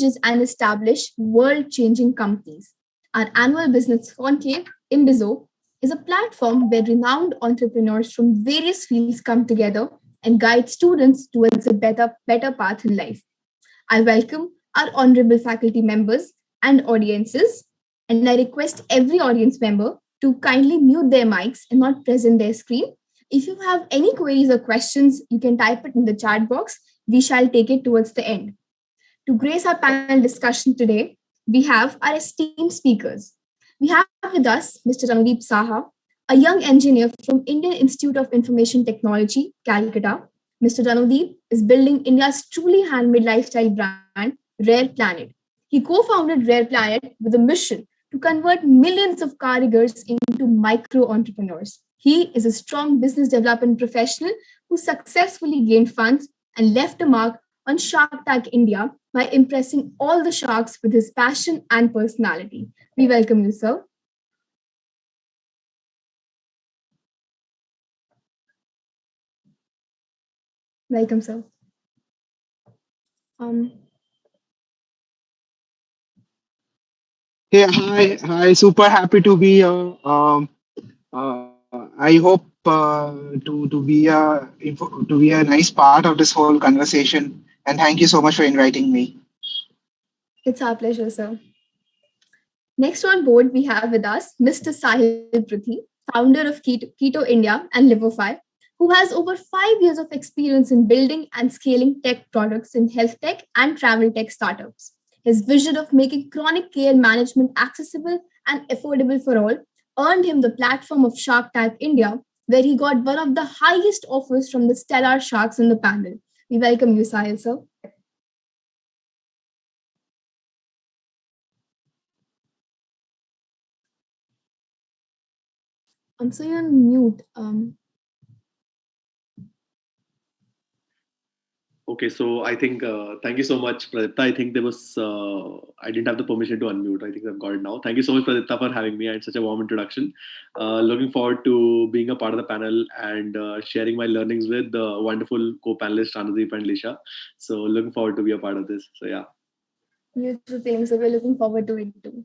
challenges and establish world-changing companies. Our annual business conclave, Imbizo, is a platform where renowned entrepreneurs from various fields come together and guide students towards a better path in life. I welcome our honorable faculty members and audiences, and I request every audience member to kindly mute their mics and not present their screen. If you have any queries or questions, you can type it in the chat box. We shall take it towards the end. To grace our panel discussion today, we have our esteemed speakers. We have with us Mr. Randeep Saha, a young engineer from Indian Institute of Information Technology, Calcutta. Mr. Randeep is building India's truly handmade lifestyle brand, Rare Planet. He co-founded Rare Planet with a mission to convert millions of carigars into micro entrepreneurs. He is a strong business development professional who successfully gained funds and left a mark on Shark Tank India by impressing all the sharks with his passion and personality. We welcome you, sir. Welcome, sir. Hey, hi, super happy to be here. I hope to be a nice part of this whole conversation, and thank you so much for inviting me. It's our pleasure, sir. Next on board, we have with us Mr. Sahil Pruthi, founder of Keto India and Liverfy, who has over 5 years of experience in building and scaling tech products in health tech and travel tech startups. His vision of making chronic care management accessible and affordable for all earned him the platform of Shark Tank India, where he got one of the highest offers from the stellar sharks in the panel. We welcome you, Sahil, sir. So you're on mute. Okay, so I think, thank you so much, Pradipta. I think I didn't have the permission to unmute. I think I've got it now. Thank you so much, Pradipta, for having me and such a warm introduction. Looking forward to being a part of the panel and sharing my learnings with the wonderful co-panelists, Randeep and Lisha. So looking forward to be a part of this. So yeah. You too, thanks. So we're looking forward to it too.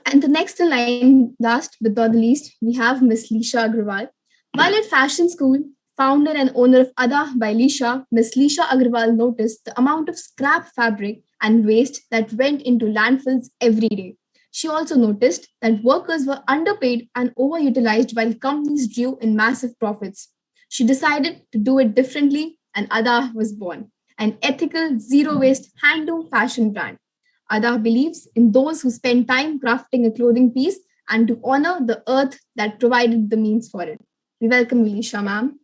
And the next in line, last but not the least, we have Miss Lisha Agrawal. While at fashion school, founder and owner of Ada by Lisha, Miss Lisha Agrawal noticed the amount of scrap fabric and waste that went into landfills every day. She also noticed that workers were underpaid and overutilized while companies drew in massive profits. She decided to do it differently, and Ada was born, an ethical, zero-waste handloom fashion brand. Ada believes in those who spend time crafting a clothing piece and to honor the earth that provided the means for it. We welcome you, Lisha, ma'am.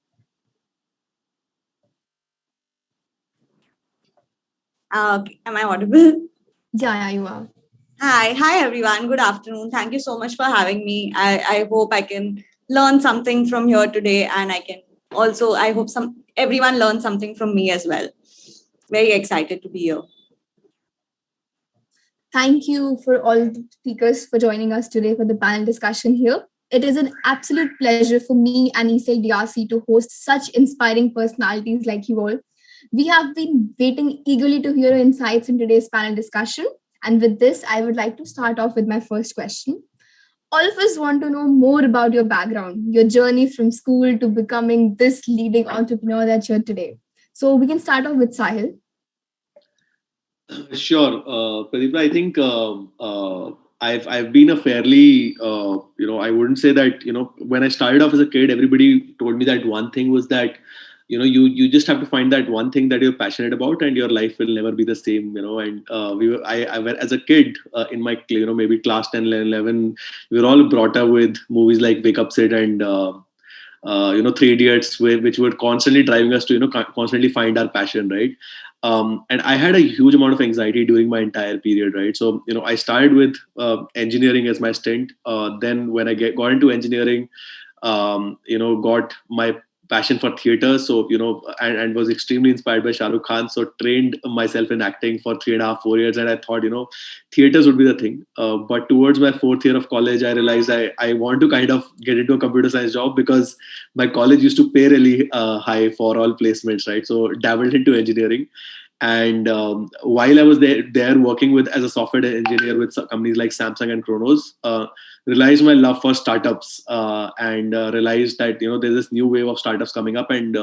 Am I audible? Yeah, you are. Hi everyone. Good afternoon. Thank you so much for having me. I hope I can learn something from here today, and I hope everyone learns something from me as well. Very excited to be here. Thank you for all the speakers for joining us today for the panel discussion here. It is an absolute pleasure for me and ESL DRC to host such inspiring personalities like you all. We have been waiting eagerly to hear your insights in today's panel discussion. And with this, I would like to start off with my first question. All of us want to know more about your background, your journey from school to becoming this leading entrepreneur that you're today. So we can start off with Sahil. Sure, Pradeep. I think I've been a fairly I wouldn't say that when I started off as a kid, everybody told me that one thing was that you just have to find that one thing that you're passionate about, and your life will never be the same. And I as a kid in my maybe class 10, 11, we were all brought up with movies like Wake Up Sid and Three Idiots, which were constantly driving us to constantly find our passion, right? And I had a huge amount of anxiety during my entire period, right? So, I started with engineering as my stint. Then when I got into engineering, got my passion for theater. So, and was extremely inspired by Shah Rukh Khan. So trained myself in acting for 3.5, 4 years. And I thought, theaters would be the thing. But towards my 4th year of college, I realized I want to kind of get into a computer science job, because my college used to pay really high for all placements, right? So dabbled into engineering. And while I was there working with as a software engineer with companies like Samsung and Kronos, realized my love for startups, and realized that there's this new wave of startups coming up, and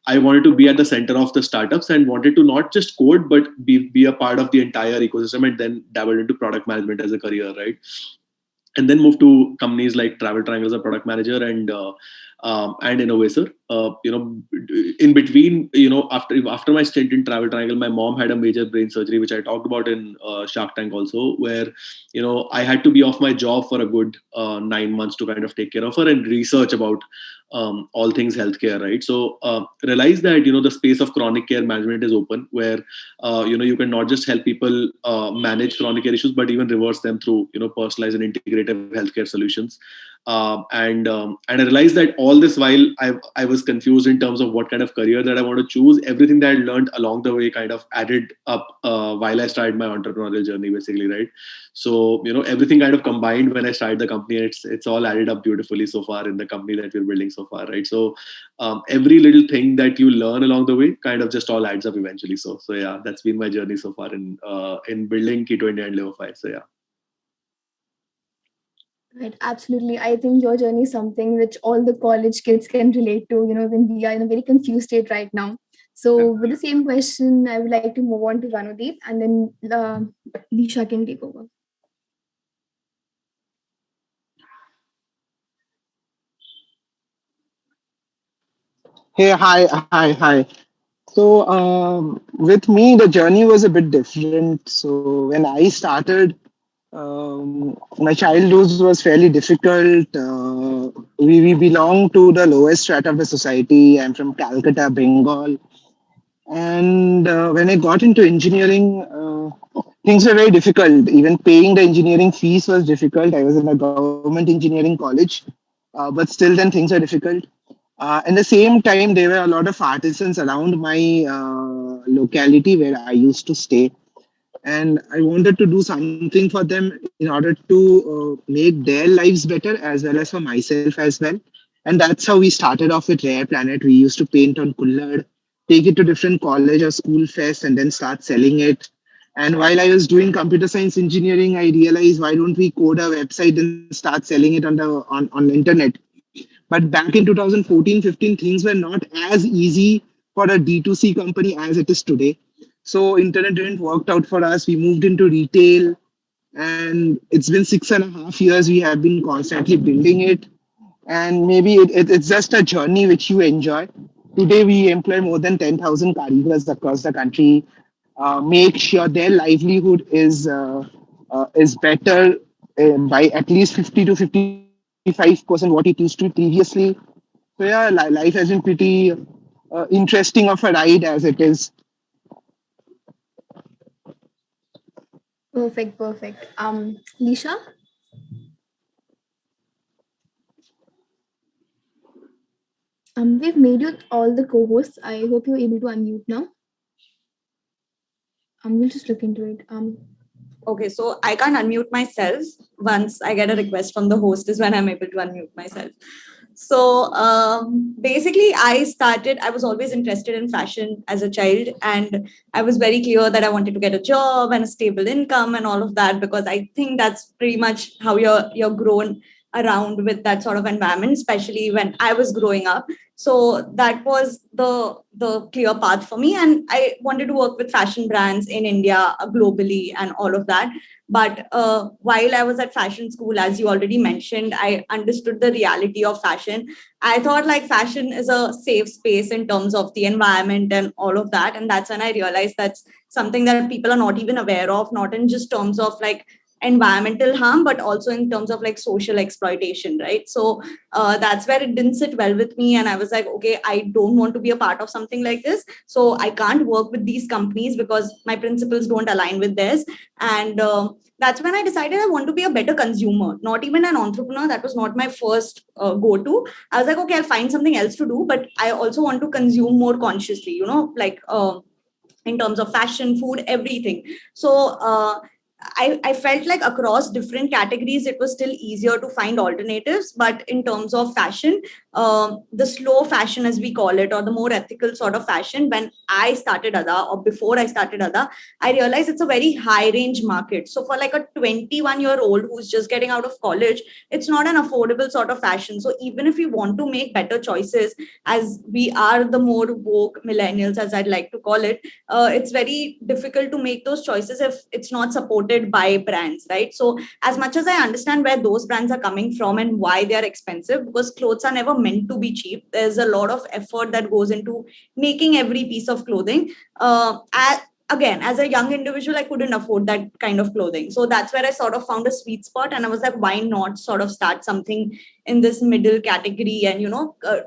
I wanted to be at the center of the startups and wanted to not just code but be a part of the entire ecosystem, and then dabbled into product management as a career, right? And then moved to companies like Travel Triangle as a product manager and Innovator. In between, after my stint in Travel Triangle, my mom had a major brain surgery, which I talked about in Shark Tank also, where I had to be off my job for a good 9 months to kind of take care of her and research about all things healthcare, right? So realize that the space of chronic care management is open, where you can not just help people manage chronic care issues, but even reverse them through personalized and integrative healthcare solutions. And I realized that all this while I was confused in terms of what kind of career that I want to choose. Everything that I learned along the way kind of added up while I started my entrepreneurial journey, basically, right? So everything kind of combined when I started the company, and it's all added up beautifully so far in the company that we're building so far, right? So every little thing that you learn along the way kind of just all adds up eventually. So yeah, that's been my journey so far in building Keto India and Liverfy. So yeah. Right, absolutely. I think your journey is something which all the college kids can relate to, when we are in a very confused state right now. So with the same question, I would like to move on to Ranudeep, and then Lisha can take over. Hey, hi. So, with me, the journey was a bit different. So, when I started, my childhood was fairly difficult. We belong to the lowest strata of the society. I'm from Calcutta, Bengal. And when I got into engineering, things were very difficult. Even paying the engineering fees was difficult. I was in a government engineering college, but still, then things were difficult. At the same time, there were a lot of artisans around my locality where I used to stay, and I wanted to do something for them in order to make their lives better as well as for myself as well. And that's how we started off with Rare Planet. We used to paint on Kullad, take it to different college or school fest, and then start selling it. And while I was doing computer science engineering, I realized, why don't we code a website and start selling it on the internet? But back in 2014-15, things were not as easy for a D2C company as it is today. So internet didn't work out for us. We moved into retail, and it's been 6.5 years. We have been constantly building it, and maybe it's just a journey which you enjoy. Today, we employ more than 10,000 carpenters across the country. Make sure their livelihood is better by at least 50 to 55% what it used to be previously. So yeah, life has been pretty interesting of a ride as it is. Perfect. Lisha? We've made you all the co-hosts. I hope you're able to unmute now. We'll just look into it. Okay, so I can't unmute myself. Once I get a request from the host is when I'm able to unmute myself. So basically, I was always interested in fashion as a child, and I was very clear that I wanted to get a job and a stable income and all of that, because I think that's pretty much how you're grown around with that sort of environment, especially when I was growing up. So that was the clear path for me, and I wanted to work with fashion brands in India, globally, and all of that. But while I was at fashion school, as you already mentioned, I understood the reality of fashion. I thought like fashion is a safe space in terms of the environment and all of that. And that's when I realized that's something that people are not even aware of, not in just terms of like environmental harm, but also in terms of like social exploitation, right? So that's where it didn't sit well with me, and I was like, okay, I don't want to be a part of something like this, so I can't work with these companies because my principles don't align with theirs. And that's when I decided I want to be a better consumer, not even an entrepreneur. That was not my first go-to. I was like, okay, I'll find something else to do, but I also want to consume more consciously, like in terms of fashion, food, everything. So I felt like across different categories, it was still easier to find alternatives. But in terms of fashion, the slow fashion, as we call it, or the more ethical sort of fashion, when I started Ada, or before I started Ada, I realized it's a very high range market. So for like a 21-year-old who's just getting out of college, it's not an affordable sort of fashion. So even if we want to make better choices, as we are the more woke millennials, as I'd like to call it, it's very difficult to make those choices if it's not supported by brands, right? So as much as I understand where those brands are coming from and why they are expensive, because clothes are never meant to be cheap. There's a lot of effort that goes into making every piece of clothing. Again, as a young individual, I couldn't afford that kind of clothing. So that's where I sort of found a sweet spot. And I was like, why not sort of start something in this middle category and,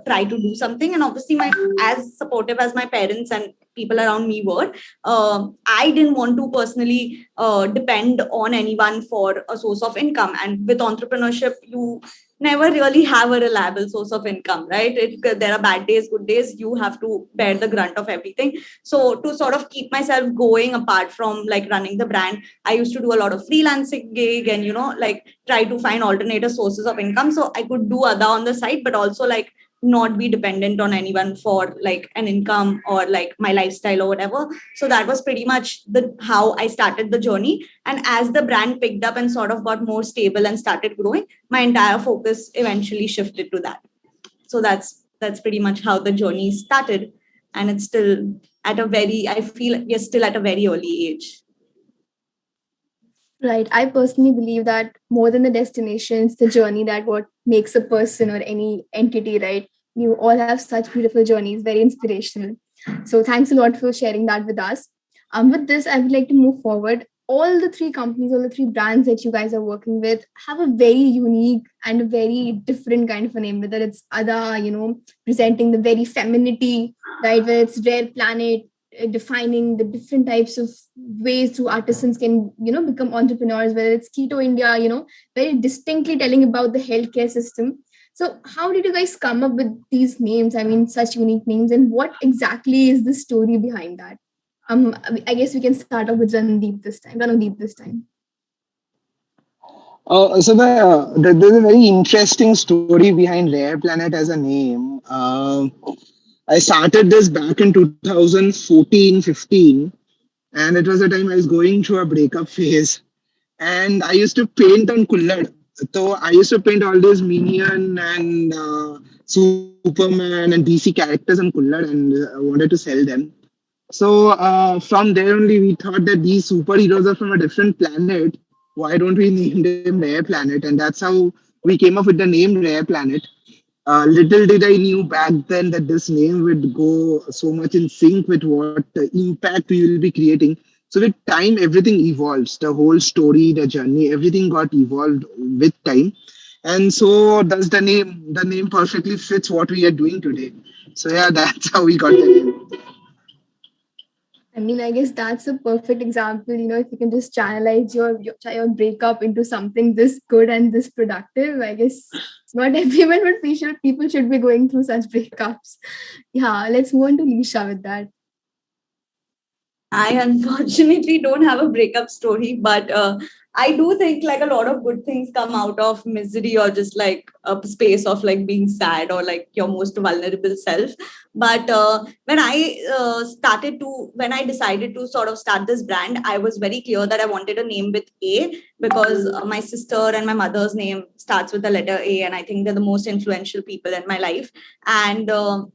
try to do something. And obviously, as supportive as my parents and people around me were, I didn't want to personally depend on anyone for a source of income. And with entrepreneurship, you never really have a reliable source of income, right? There are bad days, good days. You have to bear the grunt of everything. So to sort of keep myself going, apart from like running the brand, I used to do a lot of freelancing gig and, like try to find alternative sources of income. So I could do other on the side, but also like not be dependent on anyone for like an income or like my lifestyle or whatever. So that was pretty much the how I started the journey. And as the brand picked up and sort of got more stable and started growing, my entire focus eventually shifted to that. So that's pretty much how the journey started. And it's still I feel we're still at a very early age. Right. I personally believe that more than the destination, it's the journey that what makes a person or any entity, right? You all have such beautiful journeys, very inspirational. So thanks a lot for sharing that with us. With this, I would like to move forward. All the three companies, all the three brands that you guys are working with have a very unique and a very different kind of a name, whether it's Ada, presenting the very femininity, right? Whether it's Rare Planet, defining the different types of ways through artisans can become entrepreneurs, whether it's Keto India, very distinctly telling about the healthcare system. So how did you guys come up with these names? I mean, such unique names, and what exactly is the story behind that? I guess we can start off with Randeep this time. There's a very interesting story behind Rare Planet as a name. I started this back in 2014-15, and it was a time I was going through a breakup phase. And I used to paint on Kullad. So I used to paint all these Minion and Superman and DC characters on Kullad, and wanted to sell them. So from there only, we thought that these superheroes are from a different planet. Why don't we name them Rare Planet? And that's how we came up with the name Rare Planet. Little did I knew back then that this name would go so much in sync with what impact we will be creating. So with time, everything evolves. The whole story, the journey, everything got evolved with time. And so does the name. The name perfectly fits what we are doing today. So yeah, that's how we got the name. I mean, I guess that's a perfect example. If you can just channelize your breakup into something this good and this productive, I guess not everyone, but people should be going through such breakups. Yeah, let's move on to Lisha with that. I unfortunately don't have a breakup story, but I do think like a lot of good things come out of misery or just like a space of like being sad or like your most vulnerable self. But when I decided to sort of start this brand, I was very clear that I wanted a name with A, because my sister and my mother's name starts with the letter A, and I think they're the most influential people in my life. And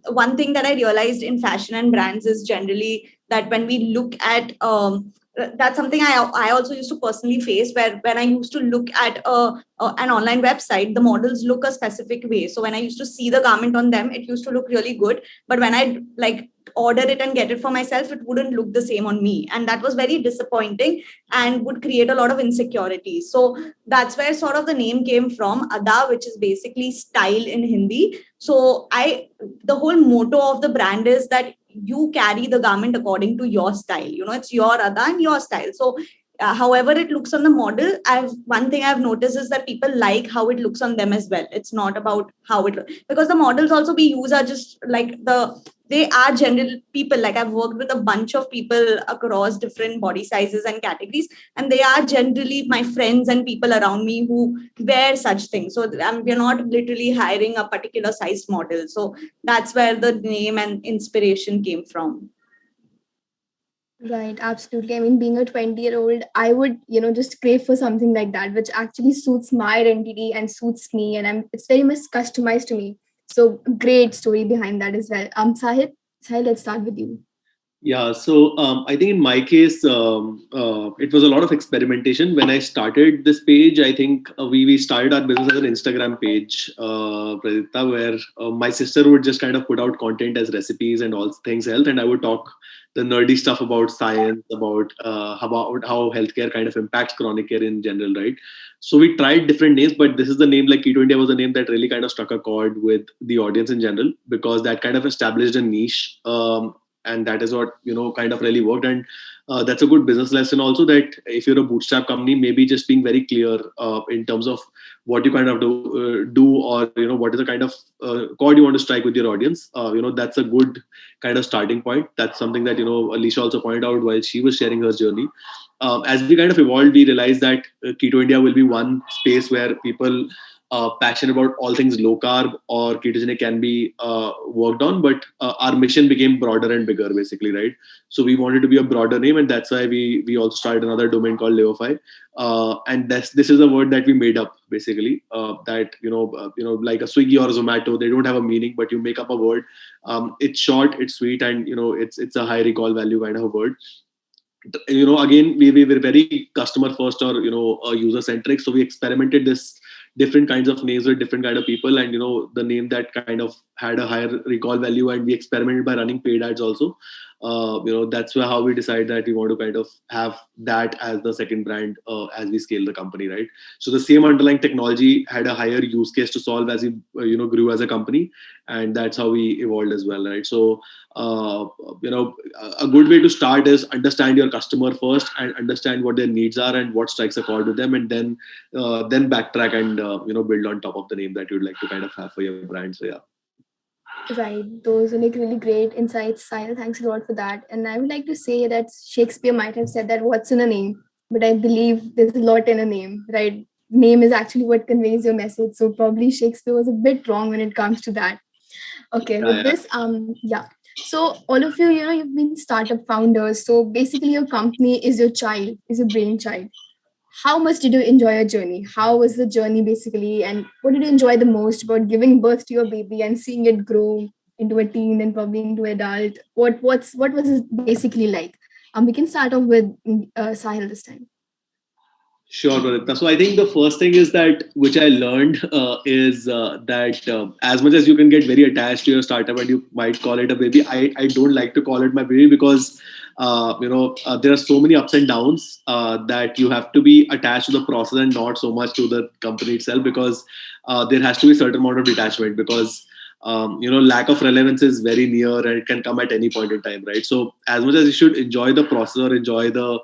one thing that I realized in fashion and brands is generally that when we look at that's something I also used to personally face, where when I used to look at an online website, the models look a specific way. So when I used to see the garment on them, it used to look really good, but when I like order it and get it for myself, it wouldn't look the same on me, and that was very disappointing and would create a lot of insecurity. So that's where sort of the name came from, Ada, which is basically style in Hindi. So the whole motto of the brand is that you carry the garment according to your style. It's your Ada and your style. So however it looks on the model, one thing I've noticed is that people like how it looks on them as well. It's not about how it looks, because the models also we use are just like they are general people. Like I've worked with a bunch of people across different body sizes and categories, and they are generally my friends and people around me who wear such things. So we're not literally hiring a particular sized model. So that's where the name and inspiration came from. Right, absolutely. I mean, being a 20-year-old, I would, just crave for something like that, which actually suits my identity and suits me. And it's very much customized to me. So great story behind that as well. Sahil, let's start with you. Yeah, so I think in my case, it was a lot of experimentation. When I started this page, I think we started our business as an Instagram page, Pradipta, where my sister would just kind of put out content as recipes and all things health, and I would talk the nerdy stuff about science, about how healthcare kind of impacts chronic care in general, right? So we tried different names, but this is the name, like Keto India was a name that really kind of struck a chord with the audience in general, because that kind of established a niche. And that is what kind of really worked. And that's a good business lesson also, that if you're a bootstrap company, maybe just being very clear in terms of what you kind of do, or what is the kind of chord you want to strike with your audience. That's a good kind of starting point. That's something that Alicia also pointed out while she was sharing her journey. As we kind of evolved, we realized that Keto India will be one space where people passionate about all things low carb or ketogenic can be worked on, but our mission became broader and bigger, basically, right? So we wanted to be a broader name, and that's why we also started another domain called Leofy. And this is a word that we made up, basically. That like a Swiggy or a Zomato, they don't have a meaning, but you make up a word. It's short, it's sweet, and it's a high recall value kind of a word. Again, we were very customer first, or user centric, so we experimented this different kinds of names with different kind of people, and the name that kind of had a higher recall value, and we experimented by running paid ads also. That's how we decided that we want to kind of have that as the second brand as we scale the company, right? So the same underlying technology had a higher use case to solve as we grew as a company, and that's how we evolved as well, right? So a good way to start is understand your customer first and understand what their needs are and what strikes a chord with them, and then backtrack and build on top of the name that you'd like to kind of have for your brand. So yeah. Right, those are like really great insights, Sahil. Thanks a lot for that. And I would like to say that Shakespeare might have said that what's in a name, but I believe there's a lot in a name, right? Name is actually what conveys your message. So probably Shakespeare was a bit wrong when it comes to that. Okay, with this, yeah. So all of you, you've been startup founders. So basically your company is your child, is your brainchild. How much did you enjoy your journey? How was the journey basically? And what did you enjoy the most about giving birth to your baby and seeing it grow into a teen and probably into adult? What was it basically like? We can start off with Sahil this time. Sure, Pradipta. So I think the first thing is that, which I learned is that as much as you can get very attached to your startup and you might call it a baby, I don't like to call it my baby, because there are so many ups and downs that you have to be attached to the process and not so much to the company itself, because there has to be a certain amount of detachment, because lack of relevance is very near and it can come at any point in time, right? So as much as you should enjoy the process or enjoy the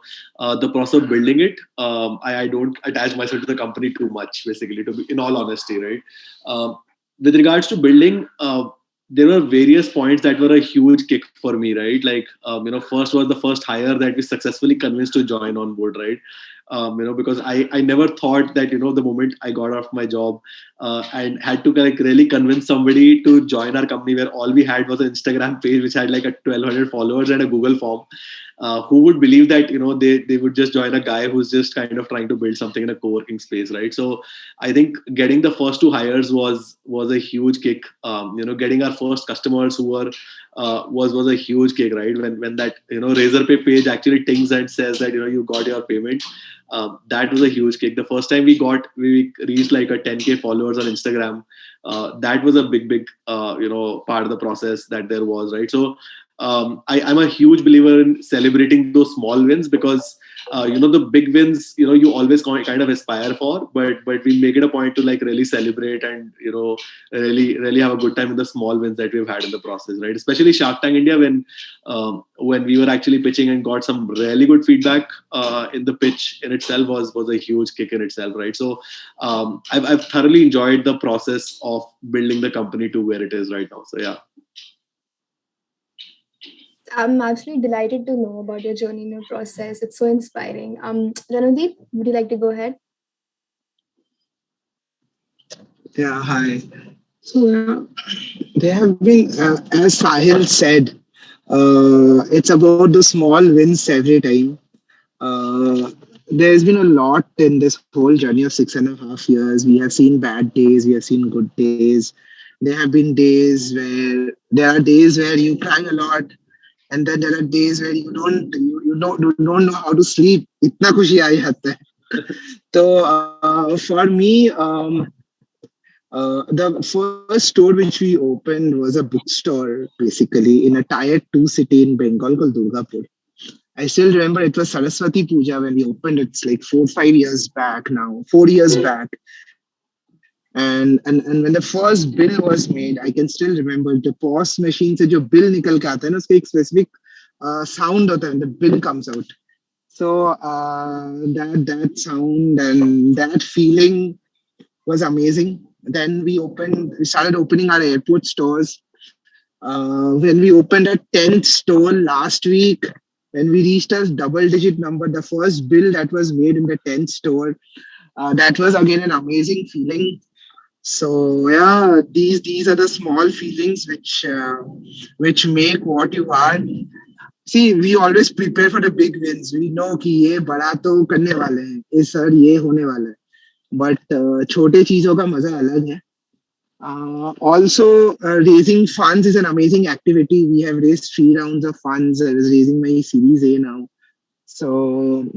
process of building it, I don't attach myself to the company too much, basically, to be in all honesty, right? With regards to building, there were various points that were a huge kick for me, right? Like, first was the first hire that we successfully convinced to join on board, right? Because I never thought that, the moment I got off my job and had to like really convince somebody to join our company, where all we had was an Instagram page which had like a 1,200 followers and a Google form. Who would believe that, they would just join a guy who's just kind of trying to build something in a co-working space, right? So I think getting the first 2 hires was a huge kick. Getting our first customers who were was a huge kick, right? When that Razorpay page actually tings and says that you got your payment. That was a huge kick. The first time we reached like a 10K followers on Instagram. That was a big part of the process that there was, right? So I'm a huge believer in celebrating those small wins, because the big wins, you always kind of aspire for, but we make it a point to like really celebrate and really have a good time with the small wins that we've had in the process, right? Especially Shark Tank India, when we were actually pitching and got some really good feedback in the pitch in itself was a huge kick in itself, right? So I've thoroughly enjoyed the process of building the company to where it is right now. So yeah. I'm absolutely delighted to know about your journey and your process. It's so inspiring. Ranadeep, would you like to go ahead? Yeah, hi. So there have been, as Sahil said, it's about the small wins every time. There's been a lot in this whole journey of 6.5 years. We have seen bad days, we have seen good days. There have been days where you cry a lot, and then there are days where you don't know how to sleep. Itna khushi aayi hata hai. So for me, the first store which we opened was a bookstore, basically in a tier 2 city in Bengal called Durgapur. I still remember it was Saraswati Puja when we opened. It's like 4 5 years back now, 4 years back. And when the first bill was made, I can still remember the POS machine से जो bill निकल के आता है ना, उसका एक specific sound होता है when the bill comes out. So that sound and that feeling was amazing. Then we started opening our airport stores. When we opened a 10th store last week, when we reached a double-digit number, the first bill that was made in the 10th store, that was again an amazing feeling. So yeah, these are the small feelings which make what you are. See, we always prepare for the big wins. We know कि ये बड़ा तो करने वाले हैं, इस साल ये होने वाला है. But छोटे चीजों का मजा अलग है. Also, raising funds is an amazing activity. We have raised 3 rounds of funds. I was raising my Series A now. So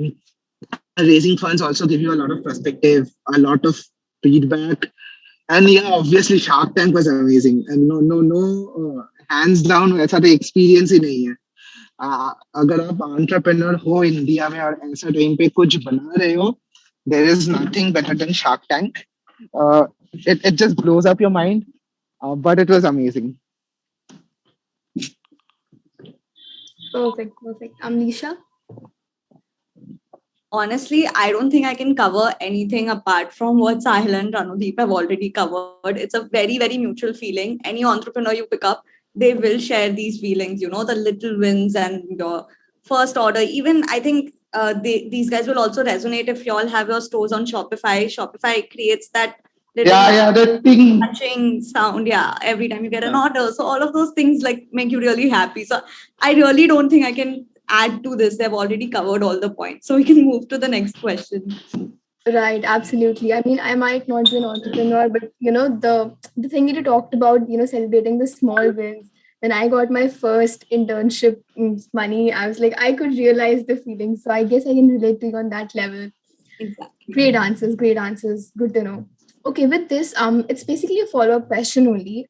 raising funds also give you a lot of perspective, a lot of feedback. And yeah, obviously Shark Tank was amazing. And no, hands down, वैसा तो experience ही नहीं है. अगर आप entrepreneur हो India में और ऐसा टाइम पे कुछ बना रहे हो, there is nothing better than Shark Tank. It just blows up your mind, but it was amazing. Perfect. Nisha? Honestly, I don't think I can cover anything apart from what Sahil and Ranodeep have already covered. It's a very, very mutual feeling. Any entrepreneur you pick up, they will share these feelings, the little wins and your first order. Even I think these guys will also resonate if you all have your stores on Shopify. Shopify creates that that thing. touching sound, every time you get an order. So all of those things like make you really happy. So I really don't think I can add to this. They've already covered all the points. So we can move to the next question. Right, absolutely. I mean, I might not be an entrepreneur, but the thing that you talked about, celebrating the small wins. When I got my first internship money, I was like, I could realize the feeling. So I guess I can relate to you on that level. Exactly. Great answers. Good to know. Okay, with this, it's basically a follow-up question only.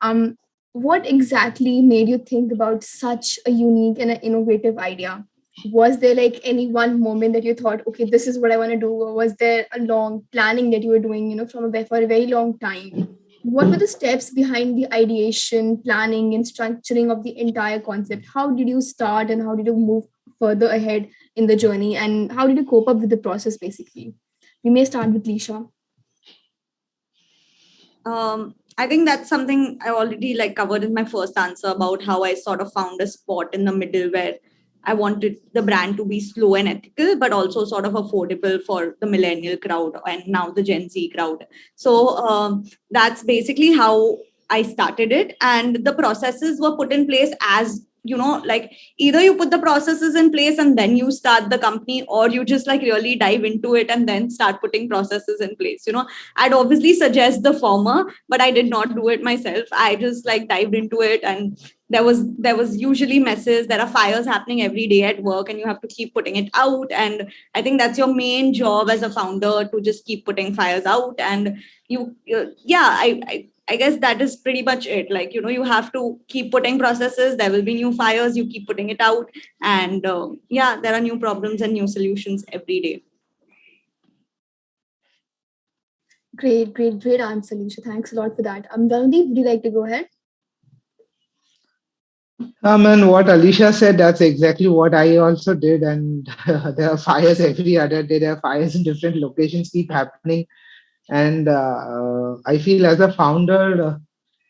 What exactly made you think about such a unique and an innovative idea? Was there like any one moment that you thought, okay, this is what I want to do? Or was there a long planning that you were doing, for a very long time? What were the steps behind the ideation, planning, and structuring of the entire concept? How did you start and how did you move further ahead in the journey? And how did you cope up with the process, basically? We may start with Lisha. I think that's something I already covered in my first answer about how I sort of found a spot in the middle where I wanted the brand to be slow and ethical, but also sort of affordable for the millennial crowd and now the Gen Z crowd. So that's basically how I started it. And the processes were put in place as, either you put the processes in place and then you start the company, or you just really dive into it and then start putting processes in place. I'd obviously suggest the former, but I did not do it myself. I just dived into it, and there was usually messes. There are fires happening every day at work and you have to keep putting it out. And I think that's your main job as a founder, to just keep putting fires out. And I guess that is pretty much it. Like, you have to keep putting processes. There will be new fires. You keep putting it out. And there are new problems and new solutions every day. Great answer, Lisha. Thanks a lot for that. Randeep, would you like to go ahead? And what Alicia said, that's exactly what I also did. And there are fires every other day. There are fires in different locations keep happening. And I feel as a founder,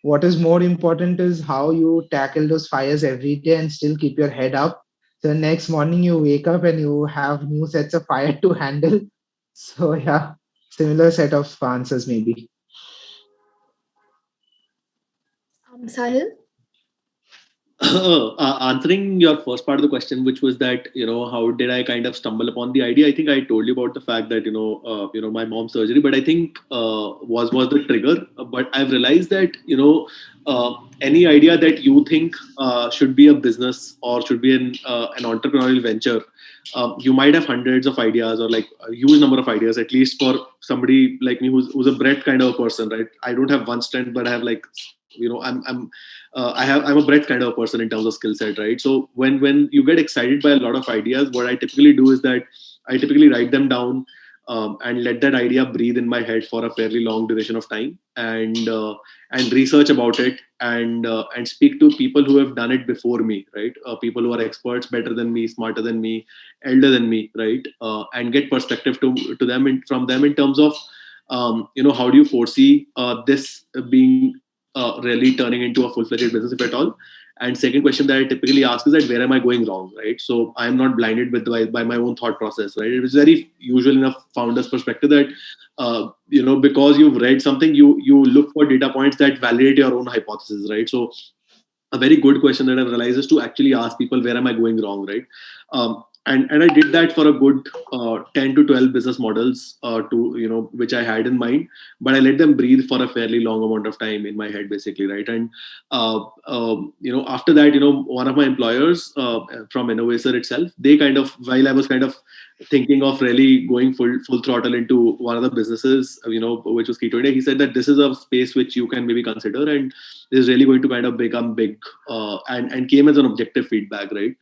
what is more important is how you tackle those fires every day and still keep your head up. So next morning you wake up and you have new sets of fire to handle. So yeah, similar set of answers maybe. Sahil? Answering your first part of the question, which was that, how did I kind of stumble upon the idea? I think I told you about the fact that, my mom's surgery, but I think was the trigger. But I've realized that, any idea that you think should be a business or should be an entrepreneurial venture, you might have hundreds of ideas or like a huge number of ideas, at least for somebody like me who's a breadth kind of a person, right? I don't have one strength, but I have like, I'm a breadth kind of a person in terms of skill set, right? So when you get excited by a lot of ideas, what I typically do is that I typically write them down and let that idea breathe in my head for a fairly long duration of time, and research about it, and speak to people who have done it before me, right? People who are experts, better than me, smarter than me, elder than me, right? And get perspective to them and from them in terms of how do you foresee this being really turning into a full-fledged business, if at all. And second question that I typically ask is that where am I going wrong, right? So I am not blinded by my own thought process, right? It is very usual in a founder's perspective that because you've read something, you look for data points that validate your own hypothesis, right? So a very good question that I've realized is to actually ask people, where am I going wrong, right? And I did that for a good 10 to 12 business models which I had in mind, but I let them breathe for a fairly long amount of time in my head, basically, right? And after that, one of my employers from Innovator itself, they kind of, while I was kind of thinking of really going full throttle into one of the businesses, which was Keto India, he said that this is a space which you can maybe consider, and is really going to kind of become big, and came as an objective feedback, right?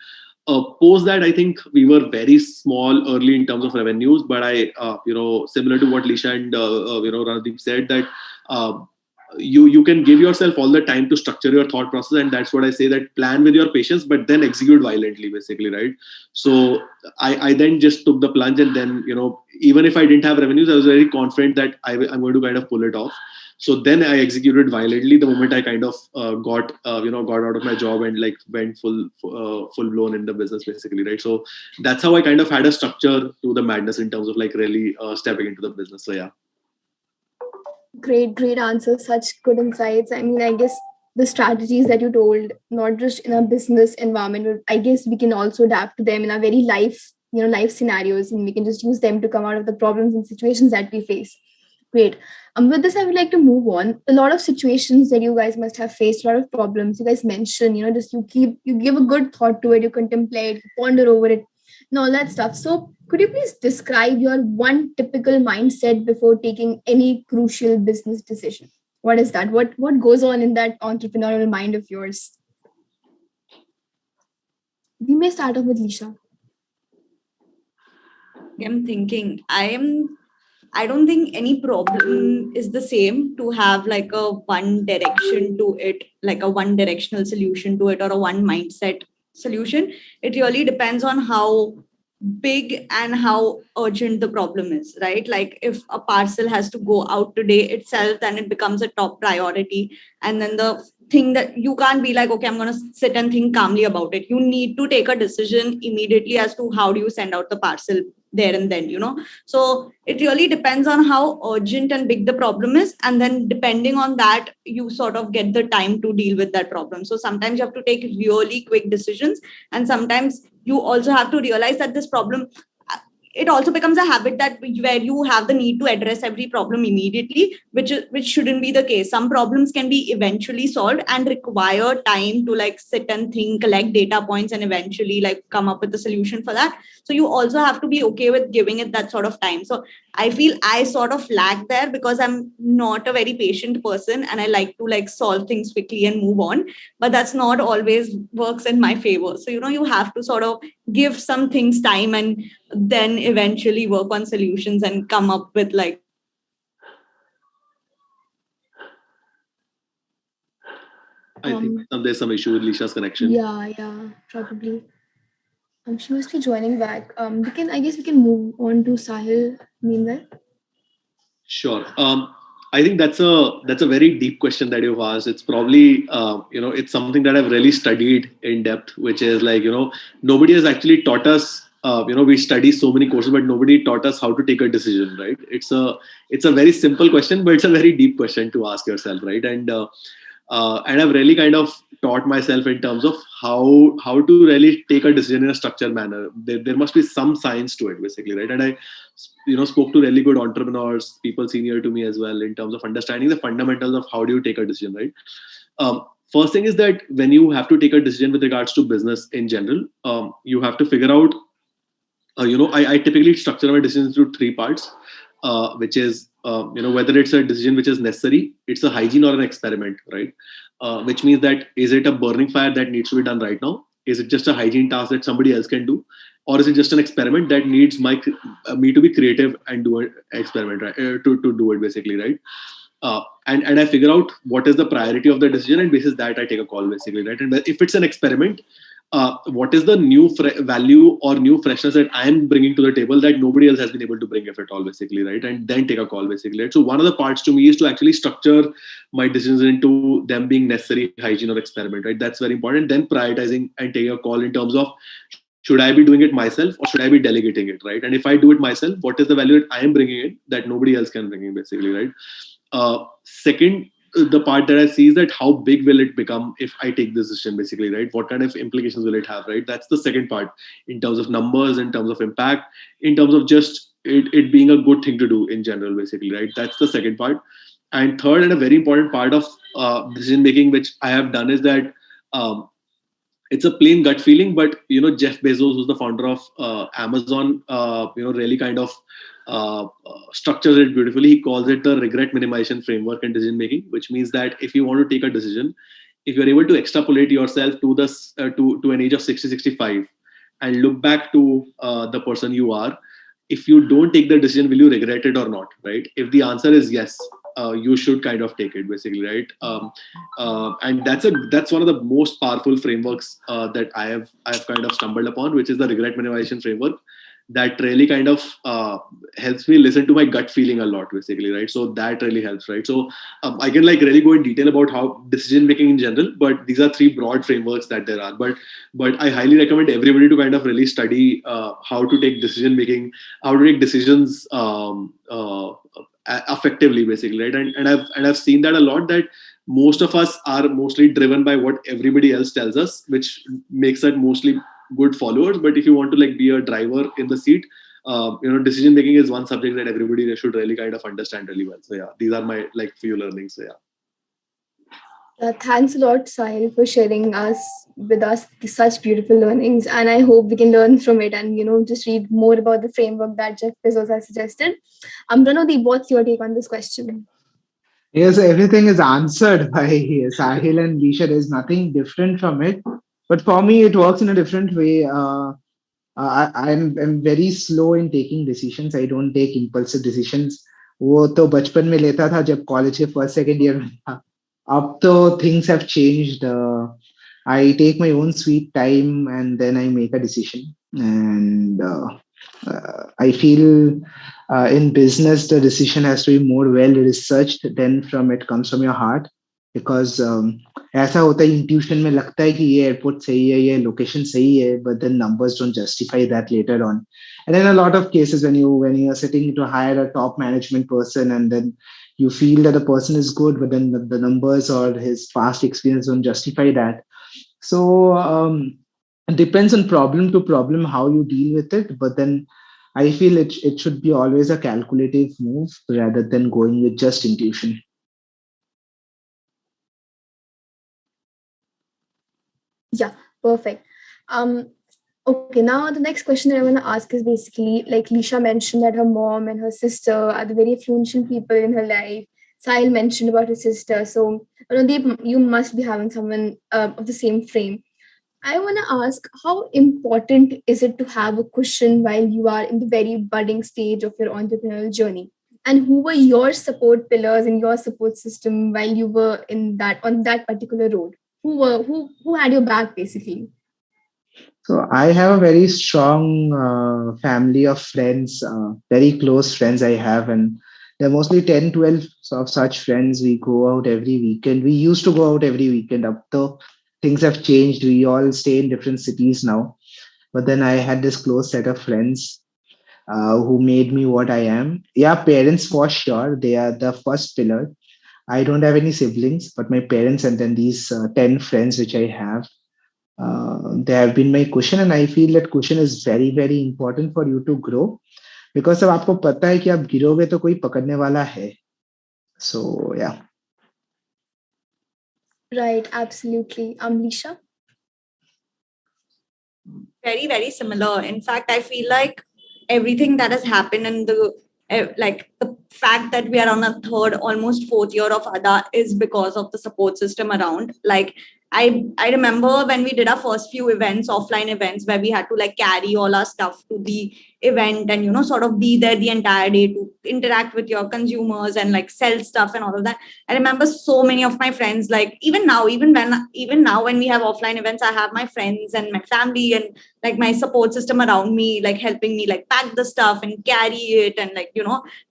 Post that, I think we were very small early in terms of revenues, but I, similar to what Lisha and Randeep said, that you can give yourself all the time to structure your thought process, and that's what I say, that plan with your patience, but then execute violently, basically, right? So I then just took the plunge, and then even if I didn't have revenues, I was very confident that I'm going to kind of pull it off. So then I executed violently the moment I kind of got out of my job and like went full blown in the business, basically, right? So that's how I kind of had a structure to the madness in terms of like really stepping into the business. So yeah. Great answers, such good insights. I mean, I guess the strategies that you told, not just in a business environment, but I guess we can also adapt to them in our very life scenarios, and we can just use them to come out of the problems and situations that we face. Great. With this, I would like to move on. A lot of situations that you guys must have faced, a lot of problems you guys mentioned, just you give a good thought to it, you contemplate, you ponder over it, and all that stuff. So could you please describe your one typical mindset before taking any crucial business decision? What is that? What goes on in that entrepreneurial mind of yours? We may start off with Lisha. I'm thinking, I don't think any problem is the same to have like a one direction to it, like a one directional solution to it, or a one mindset solution. It really depends on how big and how urgent the problem is, right? Like if a parcel has to go out today itself, then it becomes a top priority. And then the thing that you can't be like, okay, I'm going to sit and think calmly about it. You need to take a decision immediately as to how do you send out the parcel there and then, So it really depends on how urgent and big the problem is. And then depending on that, you sort of get the time to deal with that problem. So sometimes you have to take really quick decisions. And sometimes you also have to realize that this problem, it also becomes a habit that where you have the need to address every problem immediately, which shouldn't be the case. Some problems can be eventually solved and require time to like sit and think, collect data points, and eventually like come up with a solution for that. So you also have to be okay with giving it that sort of time. So I feel I sort of lack there because I'm not a very patient person and I like to like solve things quickly and move on. But that's not always works in my favor. So, you have to sort of give some things time and then eventually work on solutions and come up with like. I think there's some issue with Lisha's connection. Yeah, probably. She must be joining back. I guess we can move on to Sahil meanwhile. Sure. I think that's a very deep question that you've asked. It's probably it's something that I've really studied in depth, which is like, nobody has actually taught us. We study so many courses, but nobody taught us how to take a decision, right? It's a very simple question, but it's a very deep question to ask yourself, right? And I've really kind of taught myself in terms of how to really take a decision in a structured manner. There must be some science to it, basically, right? And I spoke to really good entrepreneurs, people senior to me as well, in terms of understanding the fundamentals of how do you take a decision, right? First thing is that when you have to take a decision with regards to business in general, you have to figure out, I typically structure my decisions through three parts, which is, whether it's a decision which is necessary, it's a hygiene or an experiment, right? Which means that, is it a burning fire that needs to be done right now? Is it just a hygiene task that somebody else can do? Or is it just an experiment that needs me to be creative and do an experiment, right? To do it, basically, right? And I figure out what is the priority of the decision, and basis that I take a call, basically, right? And if it's an experiment, what is the new value or new freshness that I am bringing to the table that nobody else has been able to bring, if at all, basically, right? And then take a call, basically, right? So one of the parts to me is to actually structure my decisions into them being necessary, hygiene, or experiment, right? That's very important. Then prioritizing and taking a call in terms of, should I be doing it myself or should I be delegating it, right? And if I do it myself, what is the value that I am bringing in that nobody else can bring in, basically, right? Second, the part that I see is that how big will it become if I take this decision, basically, right? What kind of implications will it have, right? That's the second part, in terms of numbers, in terms of impact, in terms of just it being a good thing to do in general, basically, right? That's the second part. And third, and a very important part of decision making, which I have done, is that it's a plain gut feeling, but Jeff Bezos, who's the founder of Amazon, really kind of structures it beautifully. He calls it the regret minimization framework in decision making, which means that if you want to take a decision, if you're able to extrapolate yourself to this to an age of 60-65 and look back to the person you are, if you don't take the decision, will you regret it or not, right? If the answer is yes, you should kind of take it, basically, right? And that's one of the most powerful frameworks that I have kind of stumbled upon, which is the regret minimization framework. That really kind of helps me listen to my gut feeling a lot, basically, right? So that really helps, right? So I can like really go in detail about how decision making in general, but these are three broad frameworks that there are. But I highly recommend everybody to kind of really study how to take decision making, how to take decisions effectively, basically, right? And I've seen that a lot, that most of us are mostly driven by what everybody else tells us, which makes it mostly good followers. But if you want to like be a driver in the seat, decision making is one subject that everybody should really kind of understand really well. So yeah, these are my like few learnings. So yeah. Thanks a lot, Sahil, for sharing with us such beautiful learnings, and I hope we can learn from it and just read more about the framework that Jeff Bezos has suggested. Pranodeep, what's your take on this question? Yes, everything is answered by Sahil and Lisha. There's nothing different from it. But for me, it works in a different way. I'm very slow in taking decisions. I don't take impulsive decisions. वो तो बचपन में लेता था जब college के first second year में था. अब तो things have changed. I take my own sweet time and then I make a decision. And I feel in business, the decision has to be more well researched than from it comes from your heart. Because ऐसा होता है intuition में लगता है कि ये airport सही है, ये लोकेशन सही है, but then numbers don't justify that later on. And in a lot of cases, when you are sitting to hire a top management person and then you feel that the person is good, but then the numbers or his past experience don't justify that. So it depends on problem to problem how you deal with it. But then I feel it should be always a calculative move rather than going with just intuition. Yeah, perfect. Um, okay, now the next question that I want to ask is basically like Lisha mentioned that her mom and her sister are the very influential people in her life. Sahil mentioned about his sister. So, you must be having someone of the same frame. I want to ask, how important is it to have a cushion while you are in the very budding stage of your entrepreneurial journey? And who were your support pillars in your support system while you were in that on that particular road? Who had your back basically? So I have a very strong family of friends, very close friends I have, and there are mostly 10, 12 of such friends. We go out every weekend. We used to go out every weekend. Up though things have changed, we all stay in different cities now. But then I had this close set of friends who made me what I am. Yeah, parents for sure. They are the first pillar. I don't have any siblings, but my parents and then these 10 friends which I have, they have been my cushion, and I feel that cushion is very very important for you to grow, because अब आपको पता है कि आप गिरोगे तो कोई पकड़ने वाला है. So yeah. Right, absolutely. Lisha? Very, very similar. In fact, I feel like everything that has happened in the like the fact that we are on a third, almost fourth year of ADA is because of the support system around. Like I remember when we did our first few events, offline events, where we had to like carry all our stuff to the event and sort of be there the entire day to interact with your consumers and like sell stuff and all of that. I remember so many of my friends, like even now when we have offline events, I have my friends and my family and like my support system around me, like helping me like pack the stuff and carry it and like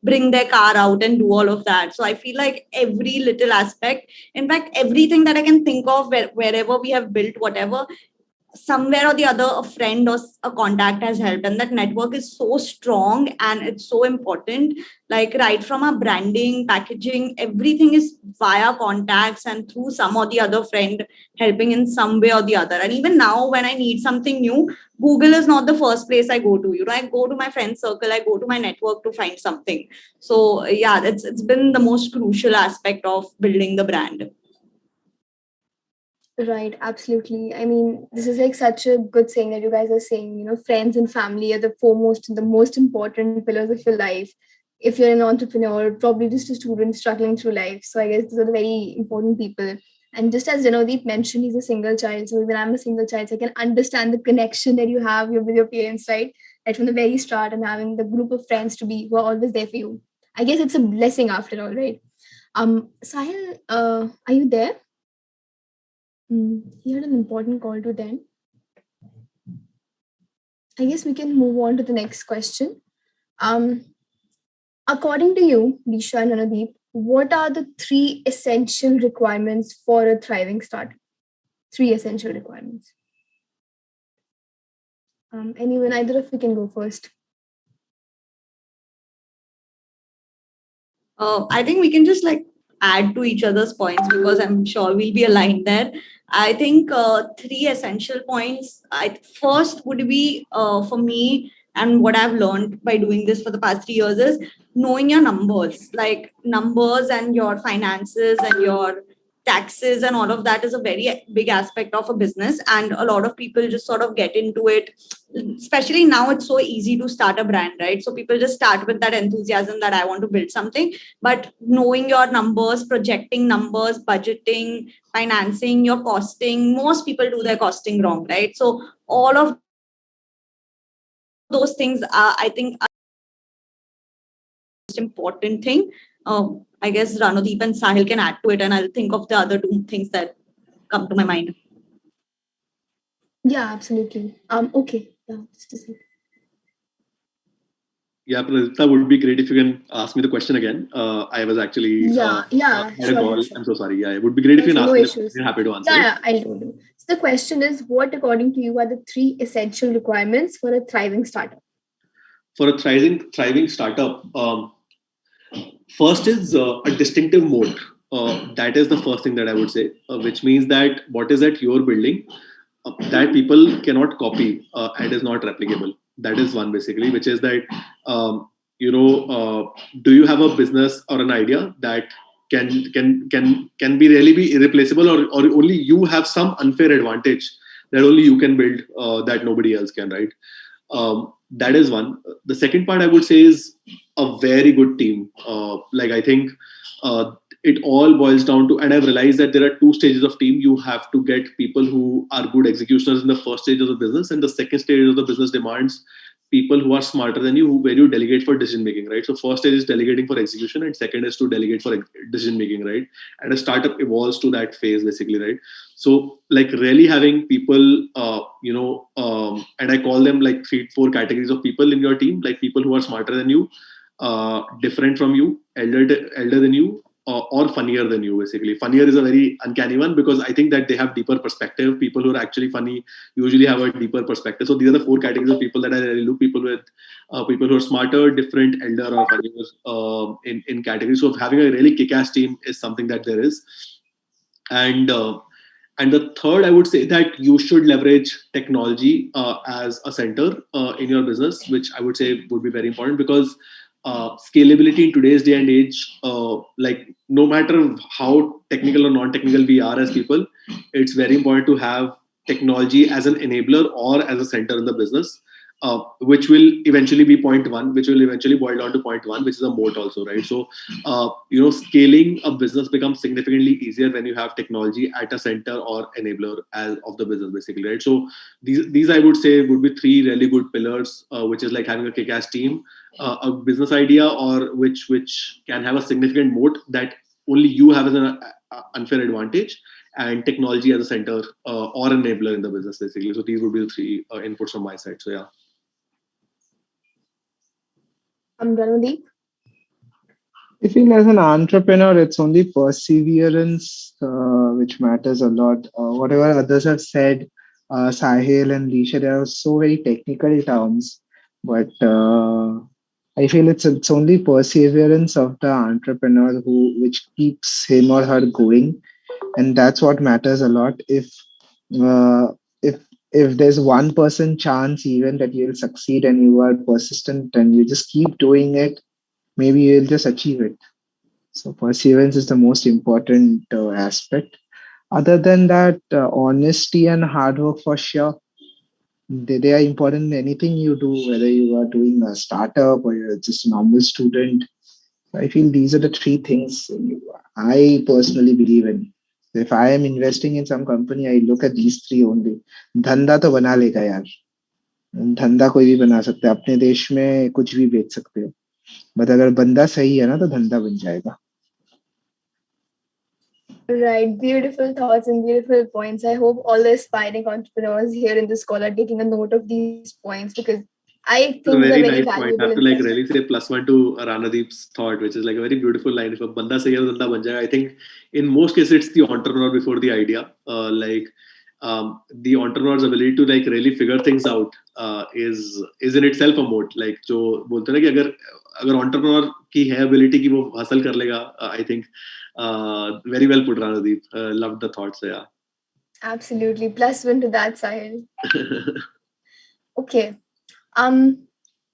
bring their car out and do all of that. So I feel like every little aspect, in fact everything that I can think of, wherever we have built whatever, somewhere or the other a friend or a contact has helped, and that network is so strong and it's so important. Like right from our branding, packaging, everything is via contacts and through some or the other friend helping in some way or the other. And even now when I need something new, Google is not the first place I go to. I go to my friend circle, I go to my network to find something. So yeah, it's been the most crucial aspect of building the brand. Right, absolutely. I mean, this is like such a good saying that you guys are saying, friends and family are the foremost and the most important pillars of your life. If you're an entrepreneur, probably just a student struggling through life. So I guess these are the very important people. And just as Janodeep mentioned, he's a single child. So when I'm a single child, so I can understand the connection that you have with your parents, right? Right from the very start, and having the group of friends to be who are always there for you. I guess it's a blessing after all, right? Sahil, are you there? He had an important call to attend. I guess we can move on to the next question. Um, According to you, Disha and Anadeep, what are the three essential requirements for a thriving startup? Three essential requirements. Anyone, either of you can go first. I think we can just like add to each other's points because I'm sure we'll be aligned there. I think three essential points. First would be for me, and what I've learned by doing this for the past 3 years is knowing your numbers, like numbers and your finances and your taxes and all of that is a very big aspect of a business. And a lot of people just sort of get into it, especially now it's so easy to start a brand, right? So people just start with that enthusiasm that I want to build something, but knowing your numbers, projecting numbers, budgeting, financing, your costing, most people do their costing wrong, right? So all of those things are, I think, are the most important thing. I guess Ranodeep and Sahil can add to it, and I'll think of the other two things that come to my mind. Yeah, absolutely. Okay. Yeah, just a second. Yeah, Pradipta, would be great if you can ask me the question again. I was actually Yeah, had a call. sure. I'm so sorry. Yeah, it would be great if you can ask No me. issues. I'm happy to answer Yeah, it. I'll do. So the question is, what according to you are the three essential requirements for a thriving startup? For a thriving startup, first is a distinctive moat. That is the first thing that I would say, which means that what is that you're building that people cannot copy and is not replicable. That is one basically, which is that do you have a business or an idea that can be really be irreplaceable, or only you have some unfair advantage that only you can build, that nobody else can, right? That is one. The second part I would say is a very good team. I think it all boils down to, and I've realized that there are two stages of team. You have to get people who are good executioners in the first stage of the business, and the second stage of the business demands people who are smarter than you, where you delegate for decision making, right? So first stage is delegating for execution, and second is to delegate for decision making, right? And a startup evolves to that phase basically, right? So really having people, and I call them 3-4 categories of people in your team, like people who are smarter than you, different from you, elder than you, or funnier than you. Basically, funnier is a very uncanny one, because I think that they have deeper perspective. People who are actually funny usually have a deeper perspective. So these are the 4 categories of people that I really look. People who are smarter, different, elder, or funnier in categories. So having a really kick-ass team is something that there is. And the third, I would say that you should leverage technology as a center in your business, which I would say would be very important, because scalability in today's day and age, no matter how technical or non-technical we are as people, it's very important to have technology as an enabler or as a center in the business, which will eventually be point one, which will eventually boil down to point one, which is a moat also, right? So, scaling a business becomes significantly easier when you have technology at a center or enabler of the business, basically, right? So these I would say would be 3 really good pillars, which is like having a kick-ass team, a business idea, or which can have a significant moat that only you have as an unfair advantage, and technology as a center or enabler in the business, basically. So these would be the 3 inputs from my side. So yeah. Ranodeep? I feel as an entrepreneur, it's only perseverance which matters a lot. Whatever others have said, Sahil and Lisha, they are so very technical terms, but I feel it's only perseverance of the entrepreneur which keeps him or her going, and that's what matters a lot. Uh, if there's 1% chance even that you'll succeed, and you are persistent and you just keep doing it, maybe you'll just achieve it. So perseverance is the most important aspect. Other than that, honesty and hard work for sure. They are important in anything you do, whether you are doing a startup or you're just a normal student. I feel these are the 3 things I personally believe in. If I am investing in some company, I look at these 3 only. धंधा तो बना लेगा यार. धंधा कोई भी बना सकता है. अपने देश में कुछ भी बेच सकते हो. बट अगर बंदा सही है ना तो धंधा बन जाएगा. Right, beautiful thoughts and beautiful points. I hope all the aspiring entrepreneurs here in this call are taking a note of these points, because I think a very they're very nice point. I valuable. have to really say +1 to Ranadeep's thought, which is like a very beautiful line. If a banda sahi hai, dhanda ban jayega. I think in most cases it's the entrepreneur before the idea. The entrepreneur's ability to really figure things out is in itself a moat. Like जो बोलते हैं ना कि अगर entrepreneur की है ability कि वो हासिल कर लेगा, I think very well put, Ranadeep. Loved the thoughts. So yeah. Absolutely. +1 to that, Sahil. Okay.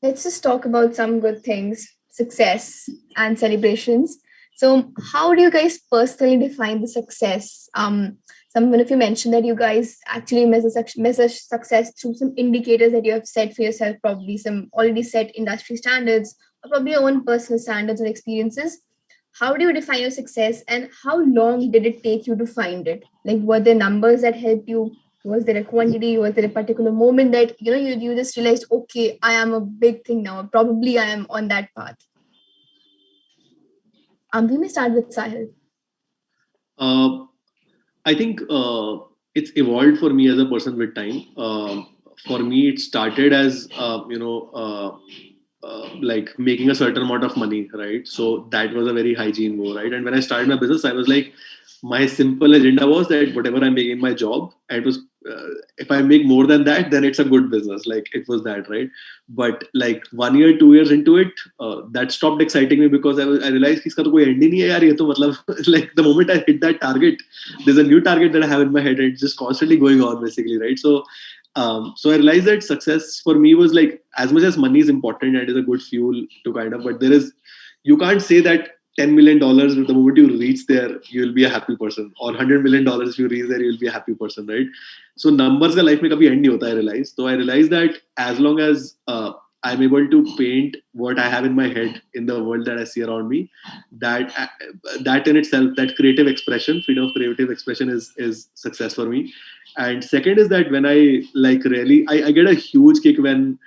Let's just talk about some good things, success and celebrations. So how do you guys personally define the success? One of you mentioned that you guys actually measure success through some indicators that you have set for yourself, probably some already set industry standards, or probably your own personal standards and experiences. How do you define your success, and how long did it take you to find it? Like, were there numbers that helped you? Was there a quantity? Was there a particular moment that you just realized, okay, I am a big thing now, probably I am on that path? We may start with Sahil. I think it's evolved for me as a person with time. For me, it started as like making a certain amount of money, right? So that was a very hygiene goal, right? And when I started my business, I was like, my simple agenda was that whatever I make in my job, and it was if I make more than that, then it's a good business. Like it was that, right? But like 1 year, 2 years into it, that stopped exciting me, because I realized कि इसका तो कोई end ही नहीं है यार. ये तो मतलब like the moment I hit that target, there's a new target that I have in my head, and it's just constantly going on, basically, right? So So I realized that success for me was like, as much as money is important and is a good fuel to kind of, but you can't say that $10 million, the moment you reach there, you will be a happy person, or $100 million, if you reach there, you will be a happy person, right? So numbers का life में कभी end नहीं होता, I realized. So I realized that as long as I'm able to paint what I have in my head in the world that I see around me, that in itself, that creative expression, freedom of creative expression is success for me. And second is that when I like really, I get a huge kick when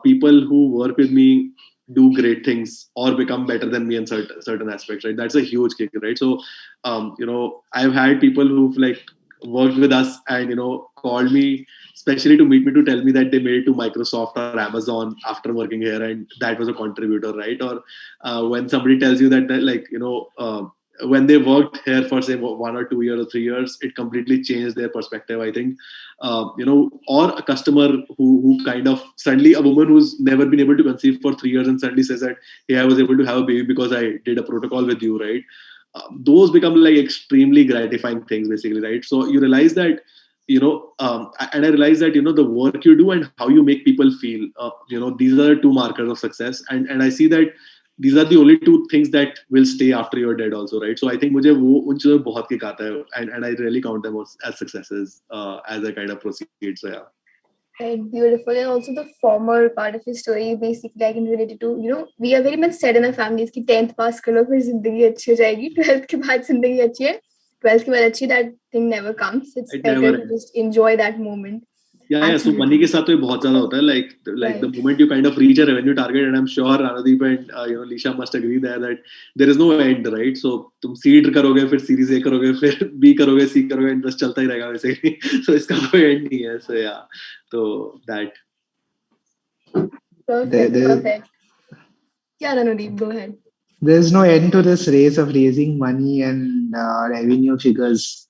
people who work with me do great things or become better than me in certain aspects, right? That's a huge kick, right? So I've had people who've like worked with us and called me especially to meet me, to tell me that they made it to Microsoft or Amazon after working here, and that was a contributor, right? Or when somebody tells you that like when they worked here for say 1 or 2 years or 3 years, it completely changed their perspective, I think. Or a customer who kind of suddenly, a woman who's never been able to conceive for 3 years and suddenly says that, hey, I was able to have a baby because I did a protocol with you, right? Those become like extremely gratifying things, basically, right? So you realize that, and I realize that, the work you do and how you make people feel, these are the two markers of success. And I see that these are the only two things that will stay after you're dead also, right? So I think मुझे वो उन चीजों में बहुत kick आता है, and I really count them as successes as I kind of proceed. So yeah. Right, beautiful. And also the former part of your story, basically I can relate it to, we are very much said in our families कि 10th pass कर लो फिर जिंदगी अच्छी हो जाएगी, 12th के बाद जिंदगी अच्छी है, 12th के बाद अच्छी, that thing never comes. It's better to just enjoy that moment. Yeah, so money के साथ तो ये बहुत ज़्यादा होता है, like the moment you kind of reach a revenue target, and I'm sure Ranadeep and Lisha must agree there that there is no end, right? So तुम seed करोगे, फिर series A करोगे, फिर B करोगे, C करोगे, and बस चलता ही रहेगा वैसे. So इसका कोई end नहीं है. So yeah, so that. Perfect. Yeah, Ranadeep, go ahead. There's no end to this race of raising money and revenue figures.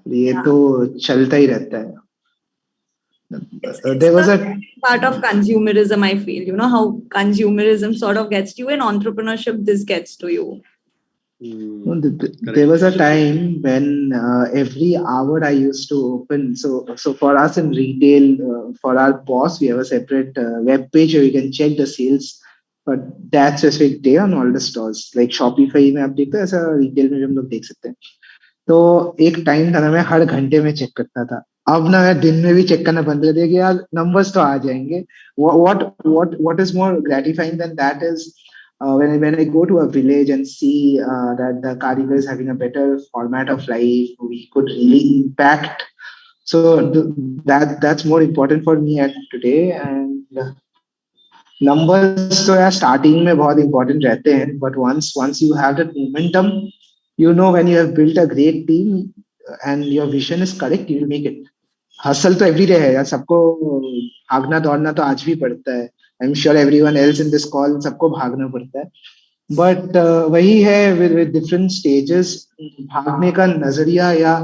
ये तो चलता ही रहता है. There was a part of consumerism, I feel. How consumerism sort of gets to you, in entrepreneurship this gets to you. There was a time when every hour I used to open. So for us in retail, for our boss, we have a separate web page where you can check the sales for that specific day on all the stores. Like Shopify में आप देखते हैं, ऐसा retail में हम लोग देख सकते हैं. तो एक टाइम था ना, मैं हर घंटे में चेक करता था. अब ना मैं दिन में भी चेक करना बंद कर दिया कि यार नंबर्स तो आ जाएंगे. What is more gratifying than that is when I go to a village and see that the Karigar is having a better format of life, we could really impact. So that's more important for me at today. And numbers तो यार starting में बहुत important रहते हैं, but once you have that momentum, when you have built a great team and your vision is correct, you will make it. Hustle तो everyday है यार, सबको भागना दौड़ना तो आज भी पड़ता है. I'm sure everyone else in this call, सबको भागना पड़ता है. But वही है with different stages, भागने का नजरिया, या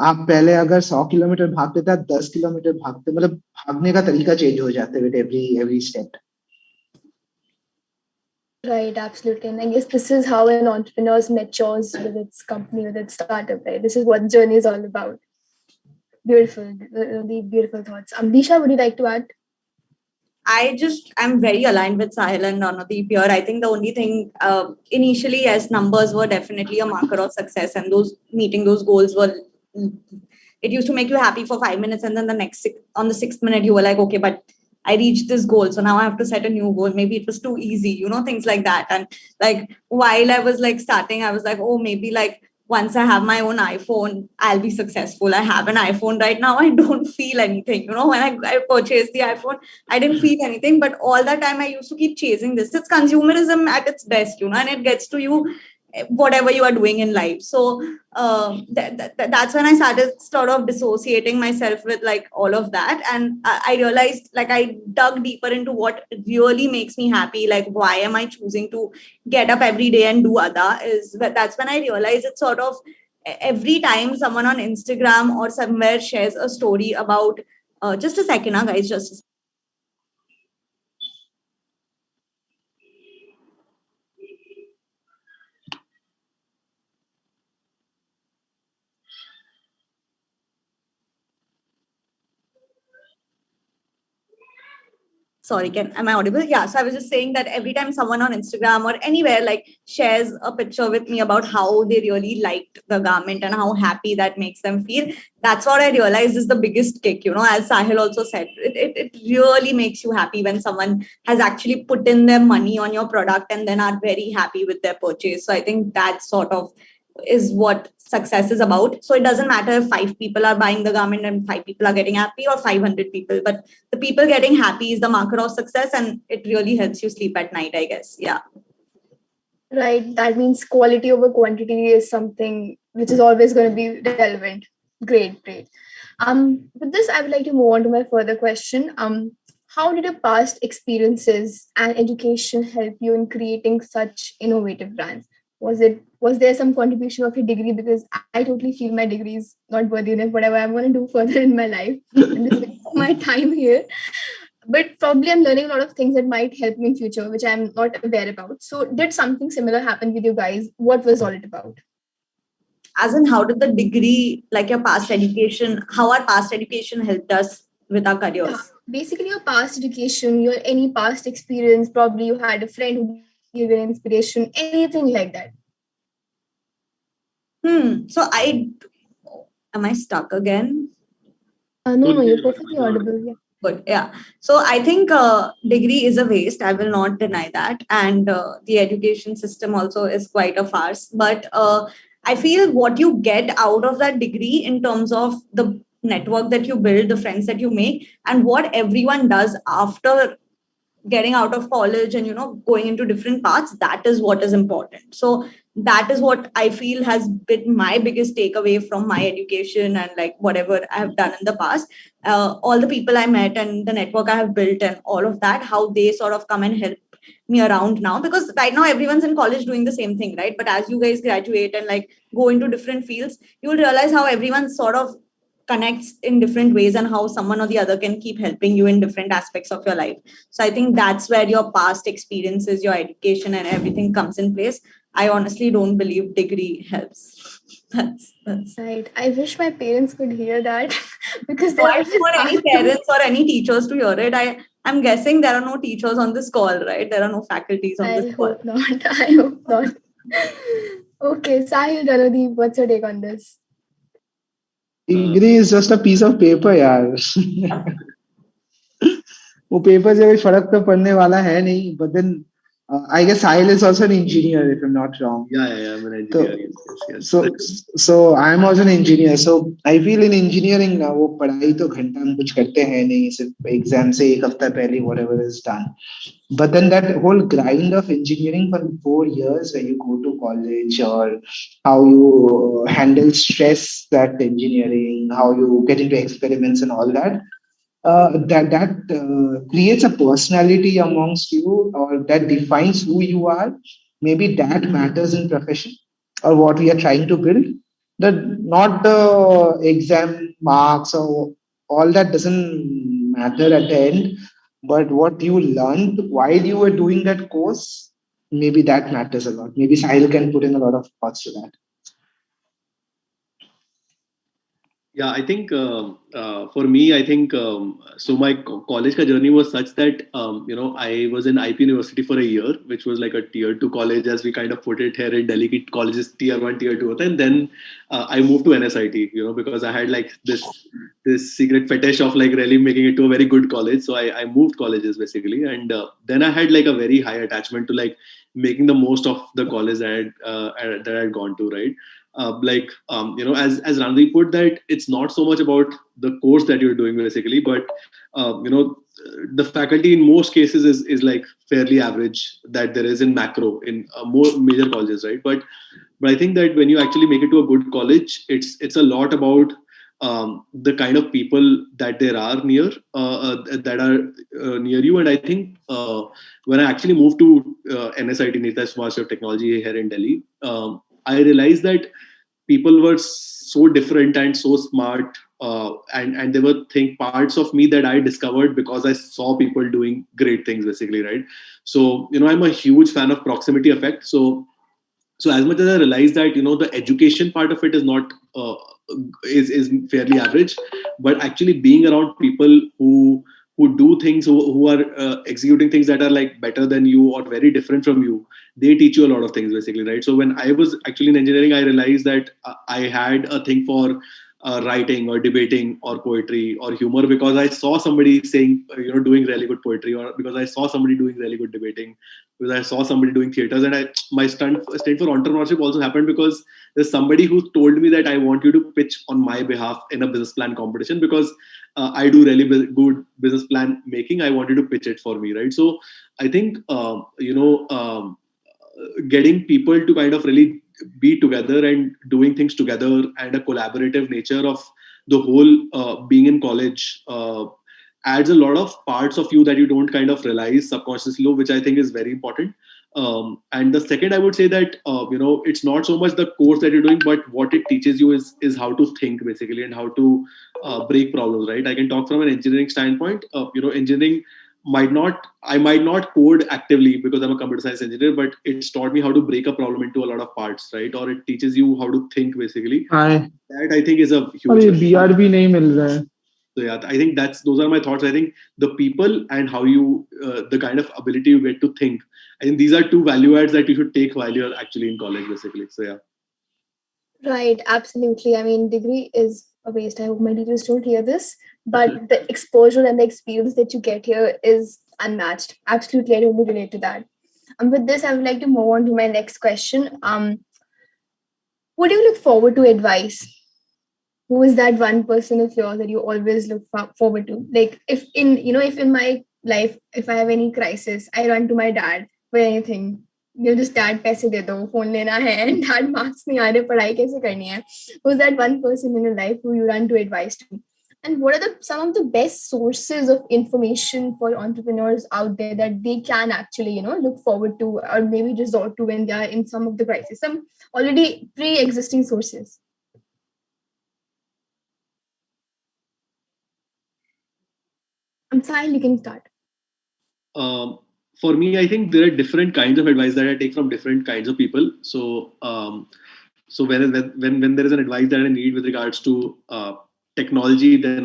आप पहले अगर 100 किलोमीटर भागते थे, 10 किलोमीटर भागते, मतलब भागने का तरीका चेंज हो जाता है with every step. Right, absolutely. And I guess this is how an entrepreneur matures with its company, with its startup, right? This is what journey is all about. Beautiful, really beautiful thoughts. Disha, would you like to add? I'm very aligned with Sahil and Ranadeep here. I think the only thing, initially, yes, numbers were definitely a marker of success, and meeting those goals were, it used to make you happy for 5 minutes, and then on the 6th minute, you were like, okay, but I reached this goal, so now I have to set a new goal. Maybe it was too easy, things like that. And like while I was like starting, I was like, oh, maybe like once I have my own iPhone, I'll be successful. I have an iPhone right now. I don't feel anything. When I purchased the iPhone, I didn't feel anything. But all that time, I used to keep chasing this. It's consumerism at its best, and it gets to you whatever you are doing in life. So that's when I started sort of dissociating myself with like all of that. And I realized, like, I dug deeper into what really makes me happy. Like, why am I choosing to get up every day and do that's when I realized it's sort of every time someone on Instagram or somewhere shares a story about just a second, guys, just sorry, am I audible? Yeah. So I was just saying that every time someone on Instagram or anywhere like shares a picture with me about how they really liked the garment and how happy that makes them feel, that's what I realized is the biggest kick. As Sahil also said, it really makes you happy when someone has actually put in their money on your product and then are very happy with their purchase. So I think that sort of is what success is about. So it doesn't matter if 5 people are buying the garment and 5 people are getting happy, or 500 people, but the people getting happy is the marker of success, and it really helps you sleep at night, I guess. Yeah. Right. That means quality over quantity is something which is always going to be relevant. Great, great. With this, I would like to move on to my further question. How did your past experiences and education help you in creating such innovative brands? Was there some contribution of your degree? Because I totally feel my degree is not worthy enough, whatever I'm going to do further in my life. I'm just wasting my time here. But probably I'm learning a lot of things that might help me in future, which I'm not aware about. So did something similar happen with you guys? What was all it about? As in, how did the degree, like your past education, how our past education helped us with our careers? Yeah, basically your past education, your any past experience, probably you had a friend who gave you an inspiration, anything like that. So am I stuck again? No, you're perfectly audible. Yeah. Good. Yeah. So I think degree is a waste. I will not deny that. And the education system also is quite a farce. But I feel what you get out of that degree in terms of the network that you build, the friends that you make, and what everyone does after getting out of college and going into different paths, that is what is important. So that is what I feel has been my biggest takeaway from my education and like whatever I have done in the past. All the people I met and the network I have built and all of that, how they sort of come and help me around now, because right now everyone's in college doing the same thing, right? But as you guys graduate and like go into different fields, you will realize how everyone sort of connects in different ways and how someone or the other can keep helping you in different aspects of your life. So I think that's where your past experiences, your education and everything comes in place. I honestly don't believe degree helps. That's right. I wish my parents could hear that because so I don't want any parents or any teachers to hear it. I'm guessing there are no teachers on this call, right? There are no faculties on this call. I hope not. I hope not. Okay, Sahil Dhanodi, what's your take on this? Degree is just a piece of paper, यार. वो paper से कोई फर्क तो पड़ने वाला है नहीं. But then I guess Sahil is also an engineer, if I'm not wrong. Yeah, I'm an engineer. Yes. So I'm also an engineer. So I feel in engineering ना वो पढ़ाई तो घंटा हम कुछ करते हैं नहीं, सिर्फ एग्जाम से एक हफ्ता पहले whatever is done. But then that whole grind of engineering for 4 years, where you go to college, or how you handle stress at engineering, how you get into experiments and all that, that creates a personality amongst you, or that defines who you are. Maybe that matters in profession, or what we are trying to build. That not the exam marks or all that doesn't matter at the end, but what you learned while you were doing that course, maybe that matters a lot. Maybe Sahil can put in a lot of thoughts to that. Yeah, I think for me, I think so. My college ka journey was such that I was in IP University for a year, which was like a tier 2 college, as we kind of put it here in Delhi. Colleges tier 1, tier 2, and then I moved to NSIT, because I had like this secret fetish of like really making it to a very good college. So I moved colleges basically, and then I had like a very high attachment to like making the most of the college that I had gone to, right? As Randy put, that it's not so much about the course that you're doing basically, but the faculty in most cases is like fairly average that there is in macro in more major colleges, right? But I think that when you actually make it to a good college, it's a lot about the kind of people that there are near near you. And I think when I actually moved to NSIT, Netash University of Technology here in Delhi, I realized that people were so different and so smart, and they were parts of me that I discovered because I saw people doing great things basically, right? So I'm a huge fan of proximity effect. So as much as I realized that the education part of it is not is fairly average, but actually being around people who who do things, who are executing things that are like better than you or very different from you, they teach you a lot of things basically, right? So when I was actually in engineering, I realized that I had a thing for writing or debating or poetry or humor, because I saw somebody saying, doing really good poetry, or because I saw somebody doing really good debating, because I saw somebody doing theaters. And my stunt for entrepreneurship also happened because there's somebody who told me that I want you to pitch on my behalf in a business plan competition, because I do really good business plan making. I want you to pitch it for me, right? So I think getting people to kind of really be together and doing things together, and a collaborative nature of the whole being in college adds a lot of parts of you that you don't kind of realize subconsciously, which I think is very important. And the second, I would say that it's not so much the course that you're doing, but what it teaches you is how to think basically, and how to break problems, right? I can talk from an engineering standpoint. Engineering I might not code actively because I'm a computer science engineer, but it's taught me how to break a problem into a lot of parts, right? Or it teaches you how to think basically. Hi. That I think is a और huge. ये BRB नहीं मिल रहा है. So yeah, I think those are my thoughts. I think the people and how you, the kind of ability you get to think, I think these are two value adds that you should take while you're actually in college, basically. So yeah. Right, absolutely. I mean, degree is a waste. I hope my teachers don't hear this, but the exposure and the experience that you get here is unmatched. Absolutely, I totally relate to that. With this, I would like to move on to my next question. What do you look forward to advice? Who is that one person of yours that you always look forward to? Like, if in my life, if I have any crisis, I run to my dad for anything. Just dad पैसे दे दो, phone लेना है, and dad marks नहीं आ रहे, पढ़ाई कैसे करनी है? Who's that one person in your life who you run to advice to? And what are some of the best sources of information for entrepreneurs out there that they can actually, look forward to, or maybe resort to when they are in some of the crisis, some already pre-existing sources? I'm sorry, you can start. For me, I think there are different kinds of advice that I take from different kinds of people. So, so when there is an advice that I need with regards to technology, then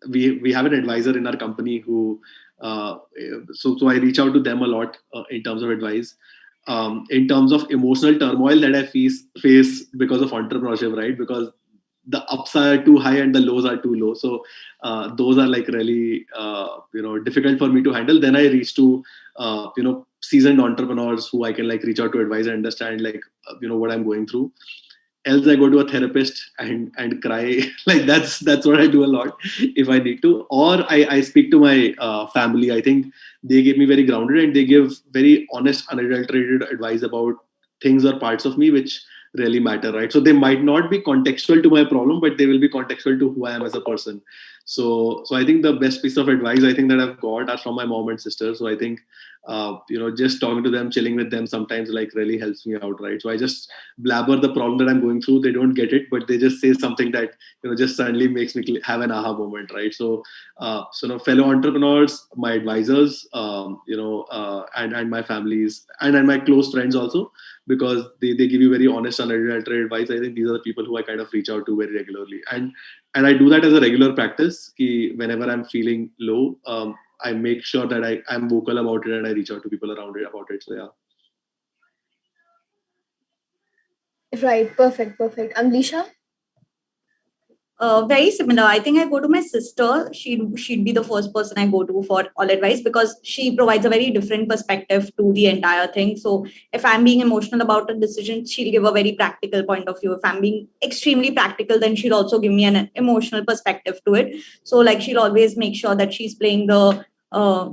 we have an advisor in our company who so I reach out to them a lot in terms of advice. In terms of emotional turmoil that I face because of entrepreneurship, right? Because the ups are too high and the lows are too low. So those are like really difficult for me to handle. Then I reach to seasoned entrepreneurs who I can like reach out to advise and understand like what I'm going through. Else I go to a therapist and cry. Like that's what I do a lot if I need to. Or I speak to my family. I think they give me very grounded and they give very honest, unadulterated advice about things or parts of me which really matter, right? So they might not be contextual to my problem, but they will be contextual to who I am as a person. So I think the best piece of advice I think that I've got are from my mom and sister. So I think just talking to them, chilling with them sometimes like really helps me out, right? So I just blabber the problem that I'm going through. They don't get it, but they just say something that just suddenly makes me have an aha moment, right? So fellow entrepreneurs, my advisors, and my families and my close friends also, because they give you very honest and unadulterated advice. I think these are the people who I kind of reach out to very regularly, and I do that as a regular practice. Whenever I'm feeling low, I make sure that I'm vocal about it and I reach out to people around it about it. So yeah. Right, perfect. Lisha? Very similar. I think I go to my sister. She'd be the first person I go to for all advice, because she provides a very different perspective to the entire thing. So if I'm being emotional about a decision, she'll give a very practical point of view. If I'm being extremely practical, then she'll also give me an emotional perspective to it. So like she'll always make sure that she's playing the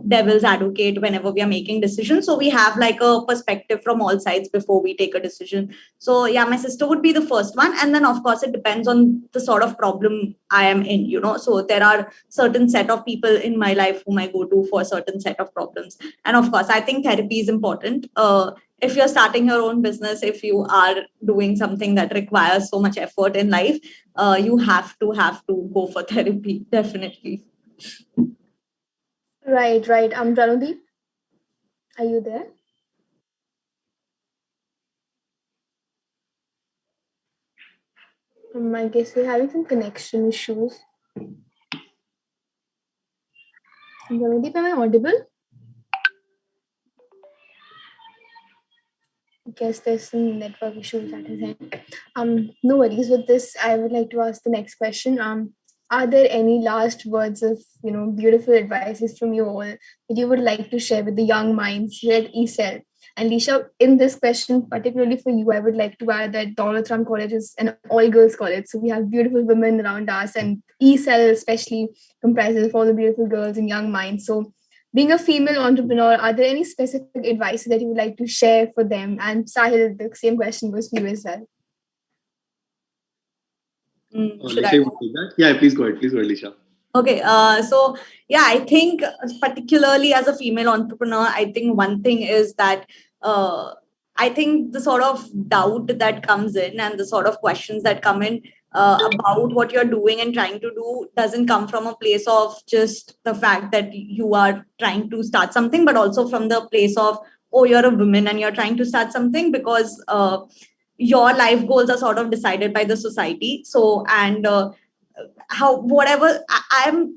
devil's advocate whenever we are making decisions. So we have like a perspective from all sides before we take a decision. So yeah, my sister would be the first one. And then of course it depends on the sort of problem I am in, So there are certain set of people in my life whom I go to for a certain set of problems. And of course, I think therapy is important. If you're starting your own business, if you are doing something that requires so much effort in life, you have to go for therapy, definitely. Right. Ranudi, are you there? I guess we're having some connection issues. Ganudeep, am I audible? I guess there's some network issues at his end. No worries with this. I would like to ask the next question. Are there any last words of beautiful advices from you all that you would like to share with the young minds here at ECEL? And Lisha, in this question, particularly for you, I would like to add that Donald Trump College is an all-girls college. So we have beautiful women around us, and ECEL especially comprises of all the beautiful girls and young minds. So being a female entrepreneur, are there any specific advice that you would like to share for them? And Sahil, the same question goes for you as well. Should Lisha, you want to take that? Yeah, please go ahead. Please go ahead, Lisha. Okay, so yeah, I think particularly as a female entrepreneur, I think one thing is that I think the sort of doubt that comes in and the sort of questions that come in about what you're doing and trying to do doesn't come from a place of just the fact that you are trying to start something, but also from the place of, oh, you're a woman and you're trying to start something, because your life goals are sort of decided by the society. So, and how whatever I'm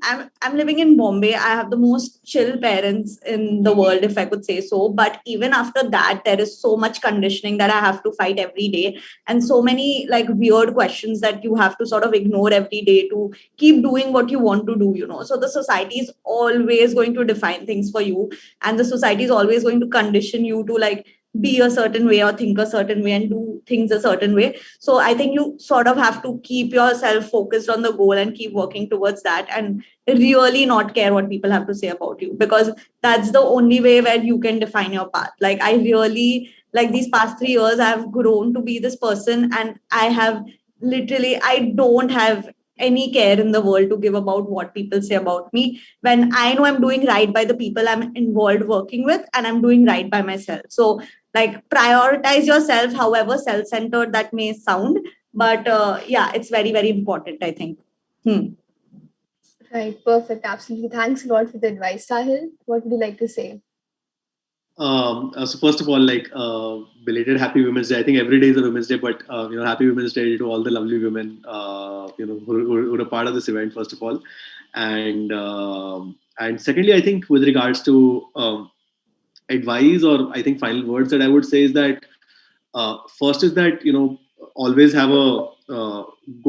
living in Bombay. I have the most chill parents in the world, if I could say so. But even after that, there is so much conditioning that I have to fight every day, and so many like weird questions that you have to sort of ignore every day to keep doing what you want to do. So the society is always going to define things for you, and the society is always going to condition you to like be a certain way or think a certain way and do things a certain way. So I think you sort of have to keep yourself focused on the goal and keep working towards that, and really not care what people have to say about you, because that's the only way where you can define your path. Like I really, like these past 3 years, I've grown to be this person, and I don't have any care in the world to give about what people say about me, when I know I'm doing right by the people I'm involved working with, and I'm doing right by myself. So like prioritize yourself, however self-centered that may sound, but yeah, it's very, very important, I think. Right, perfect, absolutely. Thanks a lot for the advice. Sahil, what would you like to say? So first of all, like belated Happy Women's Day. I think every day is a Women's Day, but Happy Women's Day to all the lovely women who are a part of this event. First of all, and secondly, I think with regards to advice, or I think final words that I would say is that first is that always have a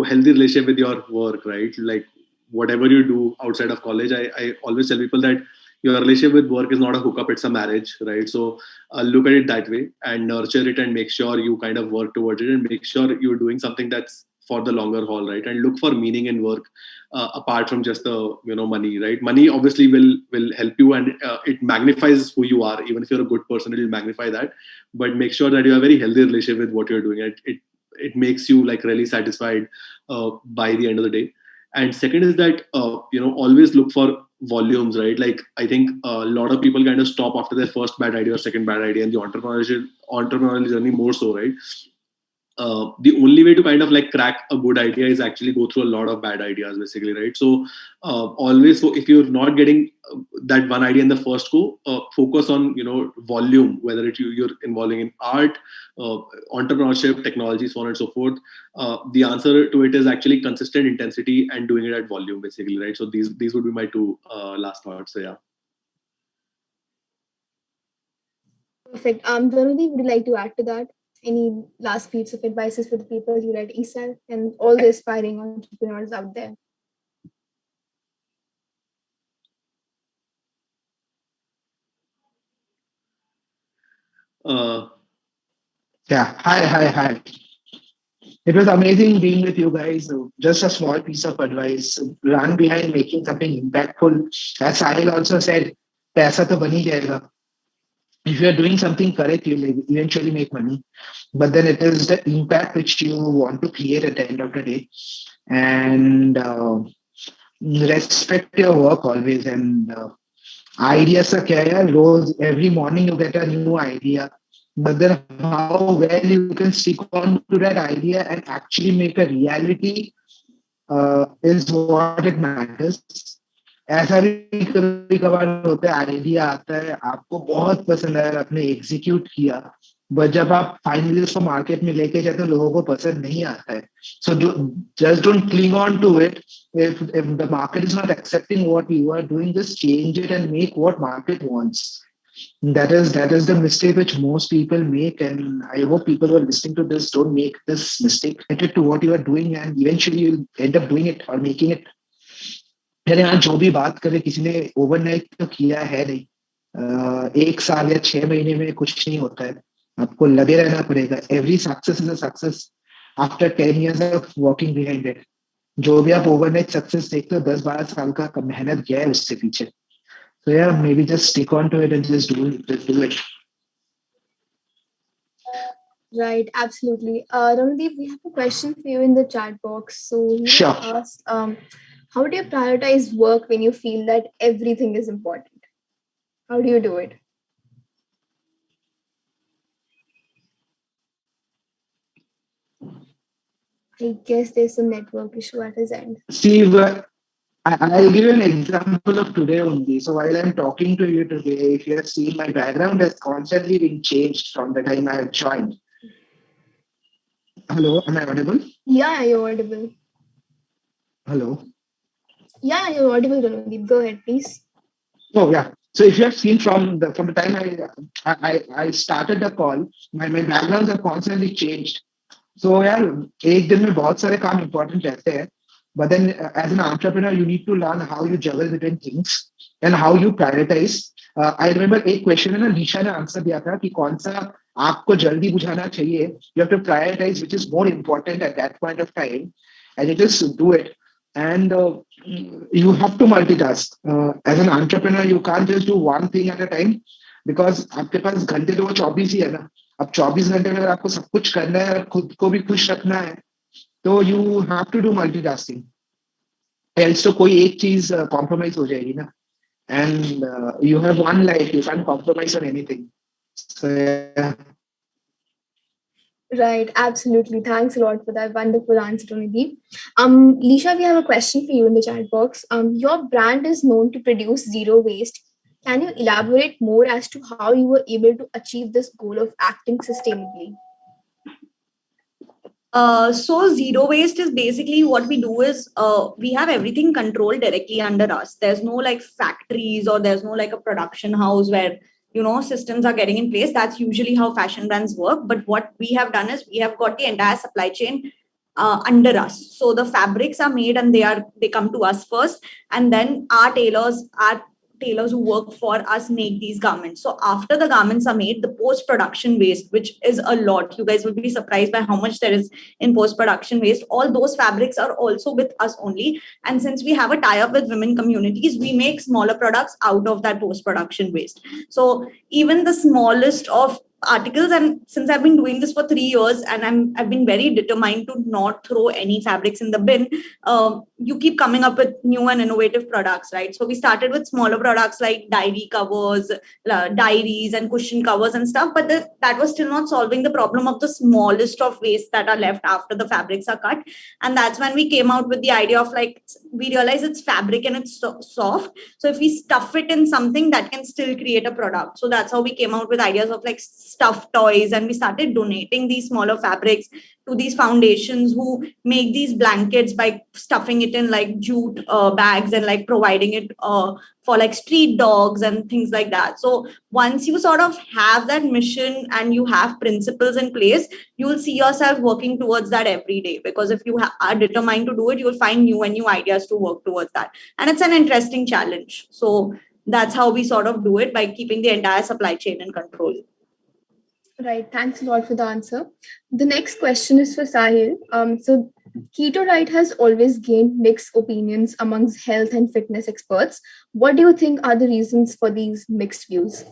healthy relationship with your work, right? Like whatever you do outside of college, I always tell people that your relationship with work is not a hookup, it's a marriage, right? So look at it that way and nurture it, and make sure you kind of work towards it, and make sure you're doing something that's for the longer haul, right? And look for meaning in work apart from just the money, right? Money obviously will help you, and it magnifies who you are. Even if you're a good person, it will magnify that. But make sure that you have a very healthy relationship with what you're doing. It makes you like really satisfied by the end of the day. And second is that always look for volumes, right? Like I think a lot of people kind of stop after their first bad idea or second bad idea, and the entrepreneurial journey more so, right? The only way to kind of like crack a good idea is actually go through a lot of bad ideas, basically, right? So always, so if you're not getting that one idea in the first go, focus on volume, whether you're involving in art, entrepreneurship, technology, so on and so forth. The answer to it is actually consistent intensity and doing it at volume, basically, right? So these would be my two last thoughts. So yeah. Perfect. Dhanudeep, would you like to add to that? Any last piece of advices for the people here at ESAL and all the aspiring entrepreneurs out there? Yeah. Hi. It was amazing being with you guys. Just a small piece of advice. Run behind making something impactful. As Sahil also said, paisa to bani jayega. If you're doing something correct, you'll eventually make money. But then it is the impact which you want to create at the end of the day. And respect your work always. And ideas are kya, rose every morning you get a new idea. But then how well you can stick on to that idea and actually make a reality is what it matters. ऐसा भी कभी कभार होता है idea आता है आपको बहुत पसंद आया आपने एग्जीक्यूट किया बट जब आप फाइनली उसको मार्केट में लेके जाते हो लोगों को पसंद नहीं आता है. So just don't cling on to it. If the market is not accepting what you are doing, just change it and make what market wants. That is the mistake which most people make, and I hope people who are listening to this don't make this mistake. Get it to what you are doing, and eventually you'll end up doing it or making it. मैंने आज जो भी बात करे किसी ने overnight तो किया है नहीं. 1 साल या 6 महीने में कुछ नहीं होता है. आपको लगे रहना पड़ेगा. Every success is a success after 10 years of working behind it. जो भी आप ओवरनाइट सक्सेस देखते हो 10-12 साल का मेहनत गया है उससे पीछे. So yeah, maybe just stick on to it and just do it. Right, absolutely. Ramadeep, we have a question for you in the chat box. So he Sure. asked, how do you prioritize work when you feel that everything is important? How do you do it? I guess there's some network issue at his end. See, I'll give you an example of today only. So while I'm talking to you today, if you have seen, my background has constantly been changed from the time I have joined. Hello, am I audible? Yeah, you're audible. Hello. Yeah, you're audible, Ramadeep. Go ahead, please. Oh yeah. So if you have seen from the time I started the call, my backgrounds have constantly changed. So यार एक दिन में बहुत सारे काम important रहते हैं. But then as an entrepreneur, you need to learn how you juggle between things and how you prioritize. I remember एक question में ना लीशा ने आंसर दिया था कि कौन सा आपको जल्दी बुझाना चाहिए. You have to prioritize which is more important at that point of time, and you just do it. And you have to multitask. As an entrepreneur, you can't just do one thing at a time because आपके पास घंटे तो वो 24 ही है ना. अब 24 घंटे में आपको सब कुछ करना है, खुद को भी खुश रखना है, तो you have to do multitasking. Else तो कोई एक चीज कॉम्प्रोमाइज हो जाएगी ना. And you have one life, you can compromise on anything. Right, absolutely. Thanks a lot for that wonderful answer, Ramadeep. Lisha, we have a question for you in the chat box. Your brand is known to produce zero waste. Can you elaborate more as to how you were able to achieve this goal of acting sustainably? So zero waste is basically what we do is we have everything controlled directly under us. There's no like factories or there's no like a production house where systems are getting in place. That's usually how fashion brands work. But what we have done is we have got the entire supply chain under us. So the fabrics are made and they come to us first, and then our tailors who work for us make these garments. So after the garments are made, the post-production waste, which is a lot, you guys will be surprised by how much there is in post-production waste. All those fabrics are also with us only. And since we have a tie-up with women communities, we make smaller products out of that post-production waste. So even the smallest of articles, and since I've been doing this for 3 years and I've been very determined to not throw any fabrics in the bin, you keep coming up with new and innovative products, right? So we started with smaller products like diary covers, diaries and cushion covers and stuff, but that was still not solving the problem of the smallest of waste that are left after the fabrics are cut. And that's when we came out with the idea of like, we realize it's fabric and it's soft, so if we stuff it in something that can still create a product. So that's how we came out with ideas of like stuffed toys, and we started donating these smaller fabrics to these foundations who make these blankets by stuffing it in like jute bags and like providing it for like street dogs and things like that. So once you sort of have that mission and you have principles in place, you will see yourself working towards that every day, because if you are determined to do it, you will find new and new ideas to work towards that. And it's an interesting challenge. So that's how we sort of do it, by keeping the entire supply chain in control. Right. Thanks a lot for the answer. The next question is for Sahil. So keto diet has always gained mixed opinions amongst health and fitness experts. What do you think are the reasons for these mixed views?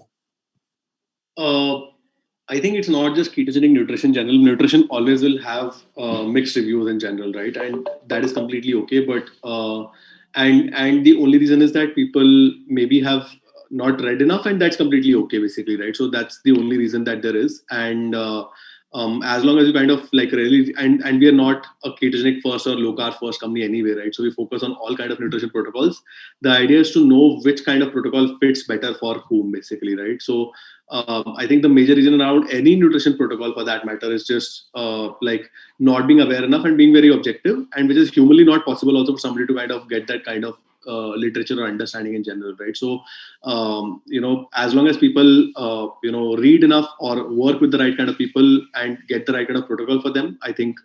I think it's not just ketogenic nutrition. General nutrition always will have mixed reviews in general, right? And that is completely okay. But and the only reason is that people maybe have not read enough, and that's completely okay, basically, right? So that's the only reason that there is. And as long as you kind of like really, and we are not a ketogenic first or low carb first company anyway, right? So we focus on all kind of nutrition protocols. The idea is to know which kind of protocol fits better for whom, basically, right? So I think the major reason around any nutrition protocol for that matter is just like not being aware enough and being very objective, and which is humanly not possible also for somebody to kind of get that kind of literature or understanding in general, right? So as long as people read enough or work with the right kind of people and get the right kind of protocol for them, I think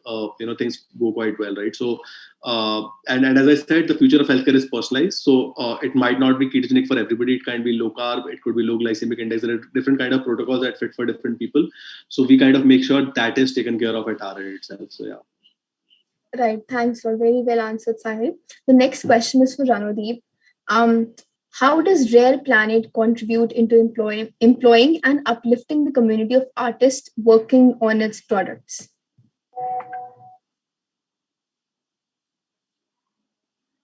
things go quite well, right? So and as I said, the future of healthcare is personalized. So it might not be ketogenic for everybody. It can be low carb, it could be low glycemic index. There are different kind of protocols that fit for different people, so we kind of make sure that is taken care of at our end itself. So yeah. Right. Thanks for very well answered, Sahil. The next question is for Ranodeep. How does Rare Planet contribute into employing and uplifting the community of artists working on its products?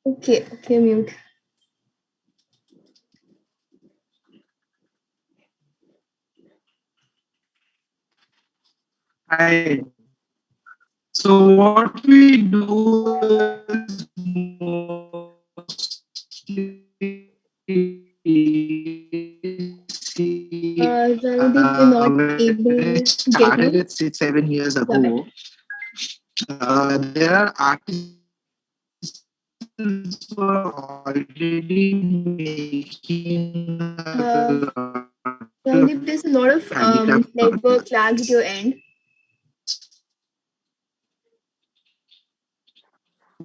Okay, mute. Hi. So what we do is Ranodeep, we're not able when I to get started you. it 6-7 years Go ahead. ago, there are artists who are already making a lot Ranodeep, there's a lot of handicraft network lag at your end.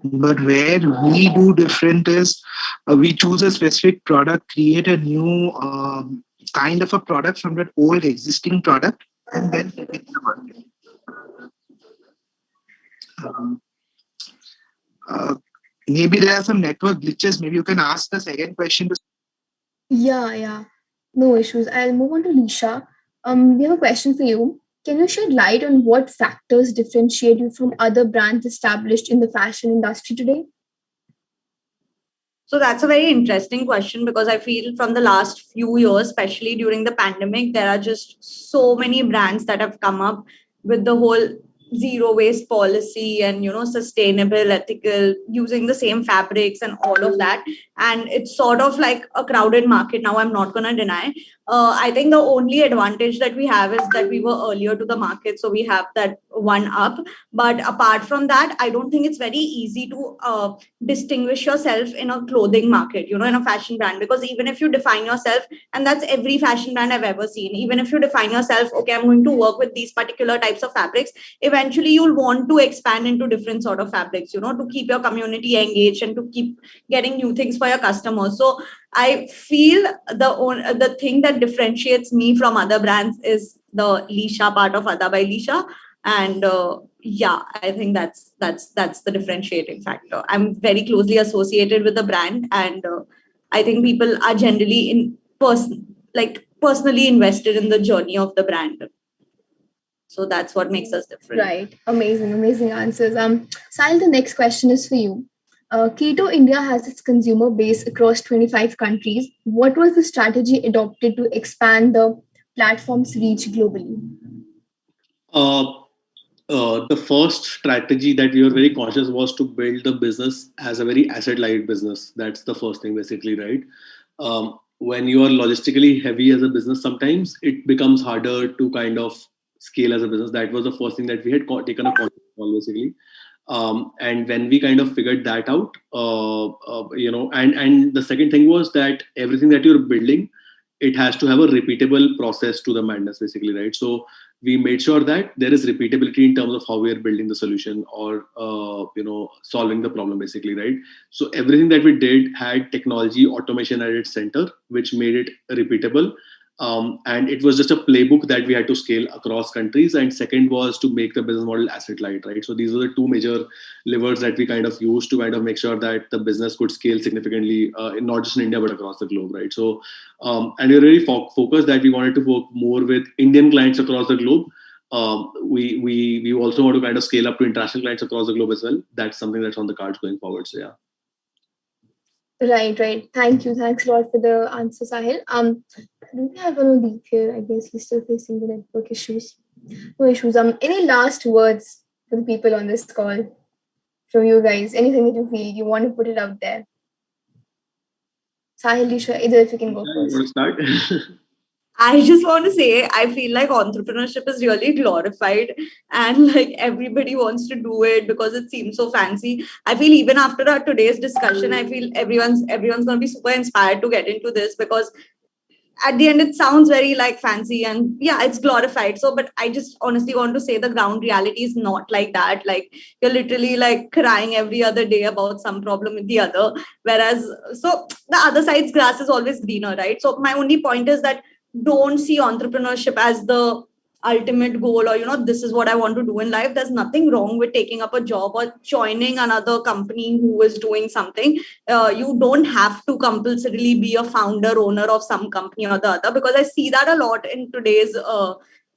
But where we do different is we choose a specific product, create a new kind of a product from that old existing product, and then take it to the market. Maybe there are some network glitches. Maybe you can ask the second question. Yeah. No issues. I'll move on to Lisha. We have a question for you. Can you shed light on what factors differentiate you from other brands established in the fashion industry today? So that's a very interesting question, because I feel from the last few years, especially during the pandemic, there are just so many brands that have come up with the whole zero waste policy and sustainable, ethical, using the same fabrics and all of that. And it's sort of like a crowded market now, I'm not going to deny. I think the only advantage that we have is that we were earlier to the market, so we have that one up. But apart from that, I don't think it's very easy to distinguish yourself in a clothing market, in a fashion brand, because even if you define yourself, and that's every fashion brand I've ever seen, even if you define yourself, okay, I'm going to work with these particular types of fabrics, eventually you'll want to expand into different sort of fabrics, to keep your community engaged and to keep getting new things for your customers. So I feel the thing that differentiates me from other brands is the Lisha part of Ada by Lisha. And I think that's the differentiating factor. I'm very closely associated with the brand, and I think people are generally personally invested in the journey of the brand. So that's what makes us different. Right. Amazing answers. Sal, the next question is for you. Keto India has its consumer base across 25 countries. What was the strategy adopted to expand the platform's reach globally? The first strategy that we were very conscious was to build the business as a very asset-light business. That's the first thing, basically, right? When you are logistically heavy as a business, sometimes it becomes harder to kind of scale as a business. That was the first thing that we had taken a conscious call, basically. And when we kind of figured that out, and the second thing was that everything that you're building, it has to have a repeatable process to the madness, basically, right? So we made sure that there is repeatability in terms of how we are building the solution or solving the problem, basically, right? So everything that we did had technology automation at its center, which made it repeatable. And it was just a playbook that we had to scale across countries. And second was to make the business model asset light, right? So these were the two major levers that we kind of used to kind of make sure that the business could scale significantly, not just in India, but across the globe, right? So, and we were really focused that we wanted to work more with Indian clients across the globe. We also want to kind of scale up to international clients across the globe as well. That's something that's on the cards going forward. So yeah. Right. Thanks a lot for the answer, Sahil. Do we have Anudeep here? I guess he's still facing the network issues. No issues. Any last words for the people on this call from you guys? Anything that you feel you want to put it out there? Sahil, Lisha, either if you can go You want first. to start? I just want to say, I feel like entrepreneurship is really glorified and like everybody wants to do it because it seems so fancy. I feel even after our today's discussion, I feel everyone's going to be super inspired to get into this because at the end it sounds very like fancy and yeah, it's glorified. So, but I just honestly want to say the ground reality is not like that. Like you're literally like crying every other day about some problem with the other. Whereas, so the other side's grass is always greener, right? So my only point is that don't see entrepreneurship as the ultimate goal or this is what I want to do in life. There's nothing wrong with taking up a job or joining another company who is doing something. You don't have to compulsorily be a founder owner of some company or the other, because I see that a lot in today's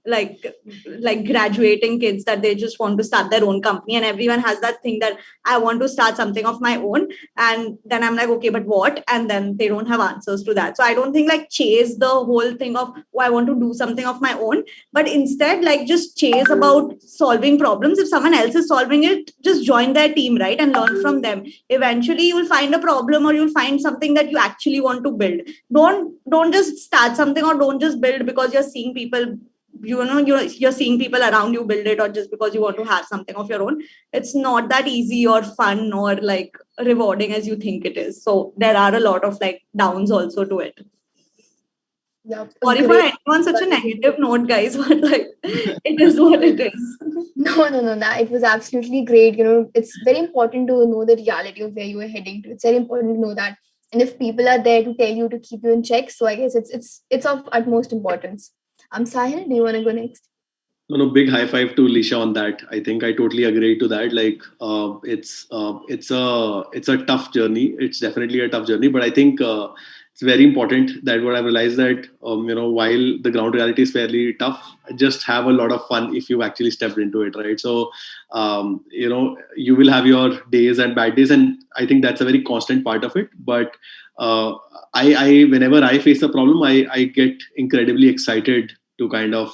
like graduating kids, that they just want to start their own company, and everyone has that thing that I want to start something of my own. And then I'm like, okay, but what? And then they don't have answers to that. So I don't think like chase the whole thing of, oh, I want to do something of my own, but instead like just chase about solving problems. If someone else is solving it, just join their team, right, and learn from them. Eventually you will find a problem or you'll find something that you actually want to build. Don't just start something or don't just build because you're seeing people, you're seeing people around you build it, or just because you want to have something of your own. It's not that easy or fun or like rewarding as you think it is. So there are a lot of like downs also to it. Yeah, Sorry for ending on such a negative note, guys, but like it is what it is. No. That it was absolutely great. It's very important to know the reality of where you are heading to. It's very important to know that, and if people are there to tell you to keep you in check, so I guess it's of utmost importance. Sahil, do you want to go next? No, big high five to Lisha on that. I think I totally agree to that. Like, it's a tough journey. It's definitely a tough journey, but I think it's very important that what I've realized that while the ground reality is fairly tough, just have a lot of fun if you actually stepped into it, right? So, you will have your days and bad days, and I think that's a very constant part of it. But I whenever I face a problem, I get incredibly excited to kind of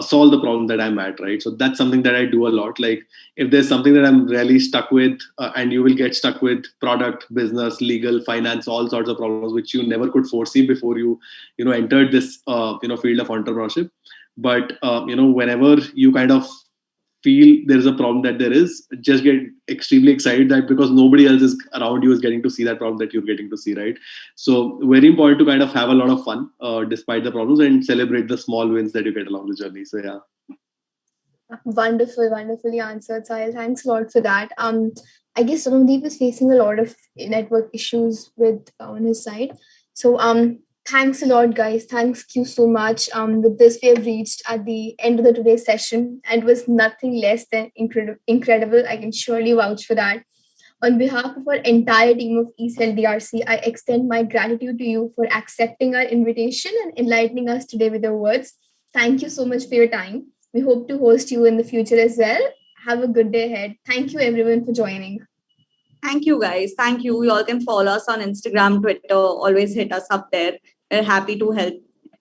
solve the problem that I'm at, right? So that's something that I do a lot. Like if there's something that I'm really stuck with, and you will get stuck with product, business, legal, finance, all sorts of problems which you never could foresee before you entered this field of entrepreneurship. But whenever you kind of feel there is a problem that there is, just get extremely excited that because nobody else is around you is getting to see that problem that you're getting to see, right? So very important to kind of have a lot of fun despite the problems and celebrate the small wins that you get along the journey. So yeah. Wonderfully answered, Sahil. Thanks a lot for that. I guess Randeep is facing a lot of network issues with on his side. So thanks a lot, guys. Thanks you so much. With this, we have reached at the end of the today's session, and it was nothing less than incredible. I can surely vouch for that. On behalf of our entire team of ECEL DRC, I extend my gratitude to you for accepting our invitation and enlightening us today with your words. Thank you so much for your time. We hope to host you in the future as well. Have a good day ahead. Thank you, everyone, for joining. Thank you, guys. Thank you. You all can follow us on Instagram, Twitter. Always hit us up there. We're happy to help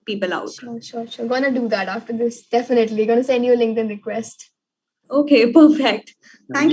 people out. Sure. Gonna do that after this. Definitely. Gonna send you a LinkedIn request. Okay, perfect. Thank you.